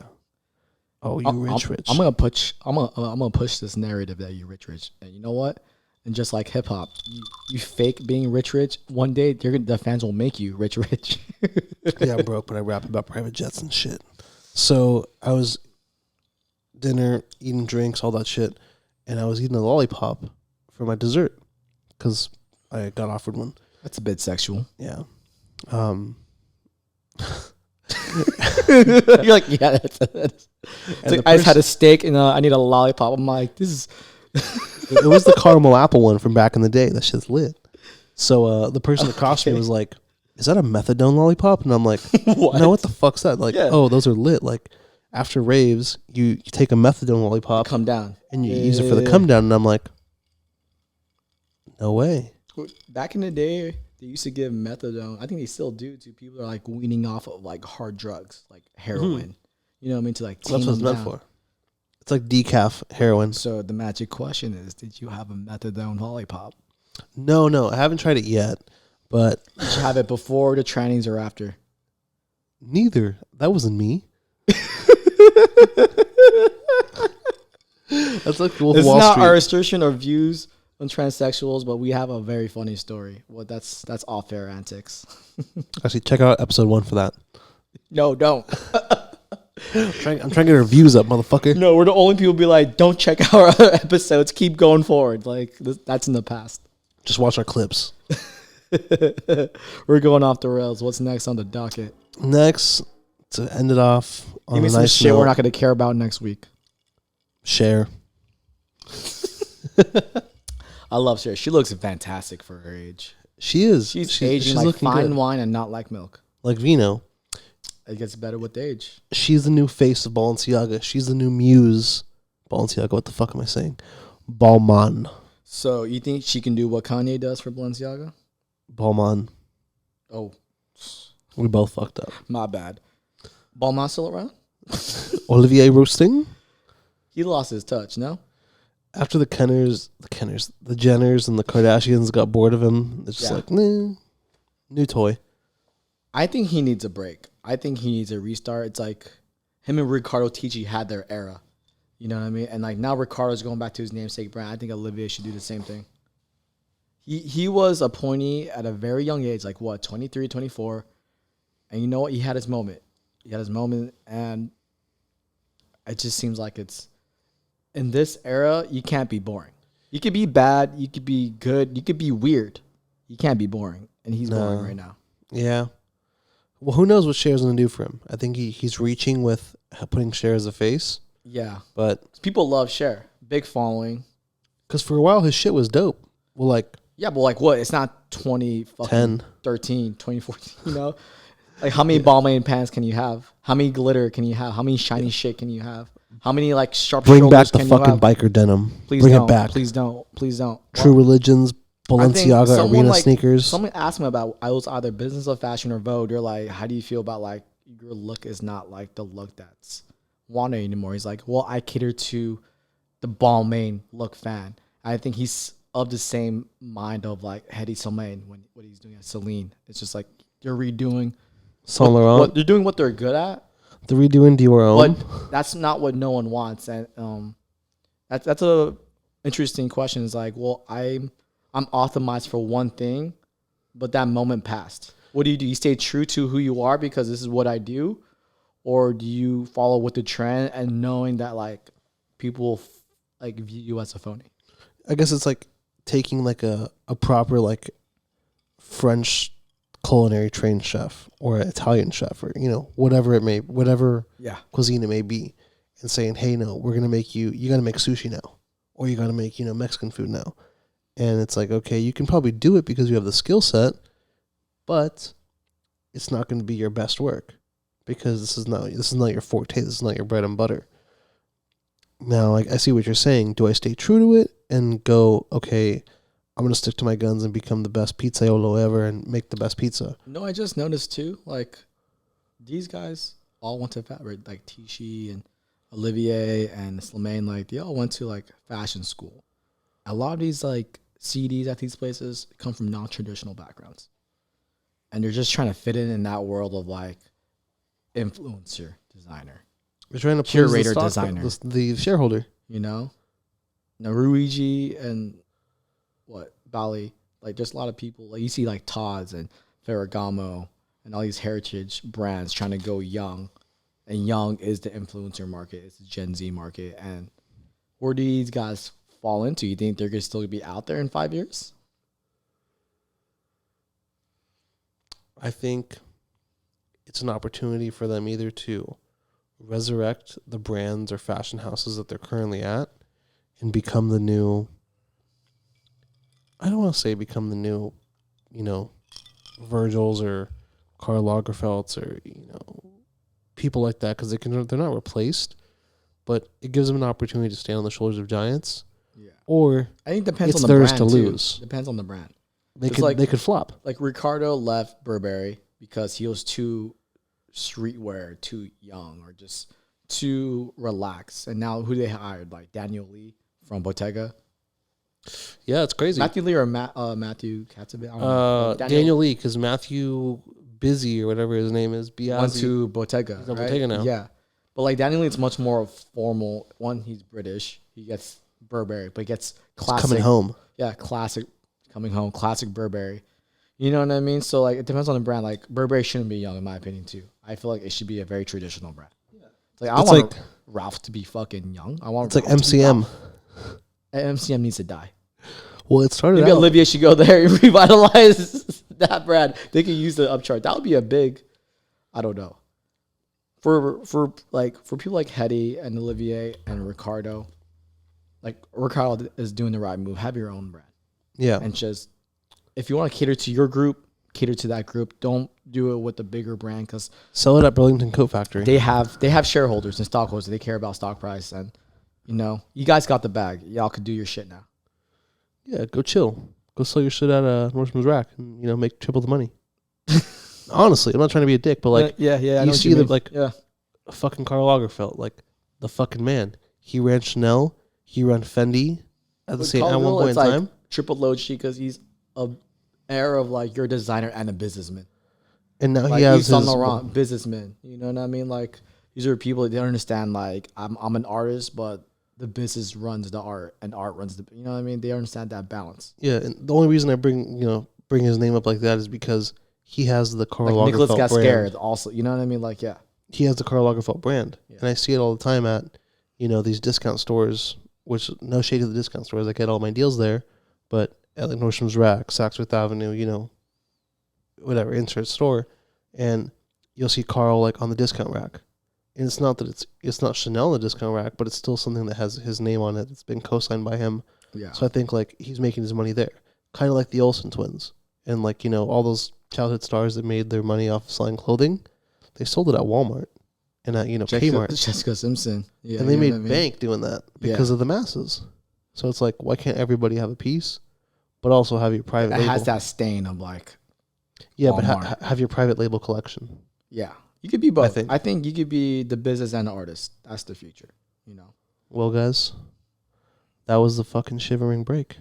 Oh, you rich. I'm gonna push this narrative that you're rich. And you know what? And just like hip hop, you fake being rich. One day, the fans will make you rich. Yeah, I'm broke, but I rap about private jets and shit. So I was dinner, eating drinks, all that shit, and I was eating a lollipop for my dessert because I got offered one. That's a bit sexual. Yeah. You're like, yeah, that's it's like, I just had a steak and I need a lollipop. I'm like, this is. It was the caramel apple one from back in the day. That shit's lit. So the person across me was like, "Is that a methadone lollipop?" And I'm like, what? "No, what the fuck's that?" Like, oh, those are lit. Like after raves, you take a methadone lollipop, come down, and you use it for the come down. And I'm like, no way. Back in the day, they used to give methadone. I think they still do to people that are like weaning off of like hard drugs, like heroin. Mm-hmm. You know what I mean? To like that's what it's meant for. It's like decaf heroin. So the magic question is, did you have a methadone lollipop? No, I haven't tried it yet. But did you have it before the trainings or after? Neither. That wasn't me. That's like Wolf of Wall not Street. Our assertion or views on transsexuals, but we have a very funny story. Well, that's off air antics. Actually, check out episode 1 for that. No, don't. I'm trying to get our views up, motherfucker. No, we're the only people be like, don't check our other episodes. Keep going forward. Like that's in the past. Just watch our clips. We're going off the rails. What's next on the docket? Next, to end it off on Give me a some nice shit note, we're not going to care about next week. Cher. I love Cher. She looks fantastic for her age. She is. She's aging like fine good. Wine and not like milk. Like vino. It gets better with age. She's the new face of Balenciaga. She's the new muse. Balenciaga, what the fuck am I saying? Balmain. So you think she can do what Kanye does for Balenciaga? Balmain. Oh. We both fucked up. My bad. Balmain still around? Olivier Roasting? He lost his touch, no? After the Jenners and the Kardashians got bored of him, it's just like, nah, new toy. I think he needs a break. I think he needs a restart. It's like him and Riccardo Tisci had their era. You know what I mean? And like now Riccardo's going back to his namesake brand. I think Olivier should do the same thing. He was a appointee at a very young age, like what, 23, 24. And you know what? He had his moment. And it just seems like it's in this era, you can't be boring. You could be bad, you could be good, you could be weird. You can't be boring. And he's boring right now. Yeah. Well, who knows what Cher's going to do for him? I think he's reaching with putting Cher as a face. Yeah. But people love Cher. Big following. Because for a while, his shit was dope. Well, like... Yeah, but like what? It's not 13, 2014, you know? Like, how many Balmain pants can you have? How many glitter can you have? How many shiny shit can you have? How many like sharp Bring shoulders back the can you fucking have? biker denim. Please Bring don't. it back. Please don't. Please don't. True Religion's I think Balenciaga someone, arena like, sneakers. Someone asked me about I was either Business of Fashion or Vogue. They're like, how do you feel about like your look is not like the look that's wanted anymore? He's like, well, I cater to the Balmain look fan. I think he's of the same mind of like Hedi Slimane when what he's doing at Celine. It's just like they're redoing Saint Laurent. they're doing what they're good at. They're redoing Dior Homme. But that's not what no one wants, and that's a interesting question. It's like, well, I'm optimized for one thing, but that moment passed. What do? You stay true to who you are because this is what I do, or do you follow with the trend and knowing that like people will like view you as a phony? I guess it's like taking like a proper like French culinary trained chef or Italian chef or whatever cuisine it may be, and saying, hey, no, we're gonna make you got to make sushi now, or you got to make Mexican food now, and it's like, okay, you can probably do it because you have the skill set, but it's not going to be your best work because this is not your forte, this is not your bread and butter. Now, like, I see what you're saying. Do I stay true to it and go, okay, I'm going to stick to my guns and become the best pizzaiolo ever and make the best pizza? No, I just noticed too, like, these guys all went to like Tishi and Olivier and Slimane, like, they all went to, like, fashion school. A lot of these, like, CDs at these places come from non-traditional backgrounds. And they're just trying to fit in that world of, like, influencer, designer. We're trying to curator, designer. The shareholder. You know? Now, Ruigi and Bali, like, there's a lot of people. Like, you see, like, Todd's and Ferragamo and all these heritage brands trying to go young. And young is the influencer market. It's the Gen Z market. And where do these guys fall into? You think they're going to still be out there in 5 years? I think it's an opportunity for them either to resurrect the brands or fashion houses that they're currently at and become the new, I don't want to say become the new, Virgils or Karl Lagerfelds or, people like that, because they're not replaced, but it gives them an opportunity to stand on the shoulders of giants. Yeah. Or I think it depends it's on the theirs brand to too. lose. Depends on the brand. They could flop. Like Ricardo left Burberry because he was too streetwear, too young, or just too relaxed. And now who they hired? Like Daniel Lee from Bottega. Yeah, it's crazy. Matthew Lee or Matthew Katzabit? Daniel Lee, because Matthew Busy or whatever his name is, Biazzi. Went to Bottega. He's on Bottega now. Yeah. But like Daniel Lee, it's much more formal. One, he's British. He gets Burberry, but he gets classic. Coming home. Yeah, classic. Coming home. Classic Burberry. You know what I mean? So like it depends on the brand. Like Burberry shouldn't be young in my opinion too. I feel like it should be a very traditional brand. Yeah. It's like I want Ralph to be fucking young. I want. It's Ralph like MCM. MCM needs to die. Well, it started Maybe out. Olivier should go there and revitalize that brand. They could use the upchart. That would be a big, I don't know. For people like Hedi and Olivier and Ricardo, like Ricardo is doing the right move. Have your own brand. Yeah. And just, if you want to cater to your group, cater to that group. Don't do it with the bigger brand because sell it at Burlington Coat Factory. They have shareholders and stockholders. They care about stock price, and you guys got the bag. Y'all could do your shit now. Yeah, go chill. Go sell your shit at Nordstrom's Rack and make triple the money. Honestly, I'm not trying to be a dick, but like, yeah. You see a fucking Karl Lagerfeld, like the fucking man. He ran Chanel. He ran Fendi at one point in time. Triple load because he's a heir of like your designer and a businessman. And now he has Saint Laurent businessman. You know what I mean? Like these are people that understand. Like I'm an artist, but the business runs the art, and art runs the. You know what I mean? They understand that balance. Yeah, and the only reason I bring his name up like that is because he has the Karl Lagerfeld Nicolas Gasquet brand. Also, you know what I mean? Like, yeah, he has the Karl Lagerfeld brand, and I see it all the time at these discount stores. Which no shade to the discount stores, I get all my deals there, but at like Nordstrom's Rack, Saks Fifth Avenue, whatever insert store, and you'll see Karl like on the discount rack. And it's not that it's not Chanel on the discount rack, but it's still something that has his name on it. It's been co-signed by him. Yeah. So I think like he's making his money there, kind of like the Olsen twins. And like, you know, all those childhood stars that made their money off selling clothing, they sold it at Walmart and at, you know, Kmart. Jessica Simpson. Yeah, and they made what I mean? bank doing that because of the masses. So it's like, why can't everybody have a piece, but also have your private label? It has that stain of like, yeah, Walmart. But have your private label collection. Yeah, you could be both. I think you could be the business and the artist. That's the future, you know. Well, guys, that was the fucking shivering break.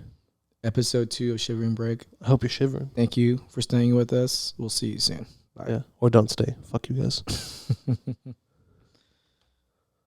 Episode 2 of Shivering Break. I hope you're shivering. Thank you for staying with us. We'll see you soon. Bye. Yeah, or don't stay. Fuck you guys.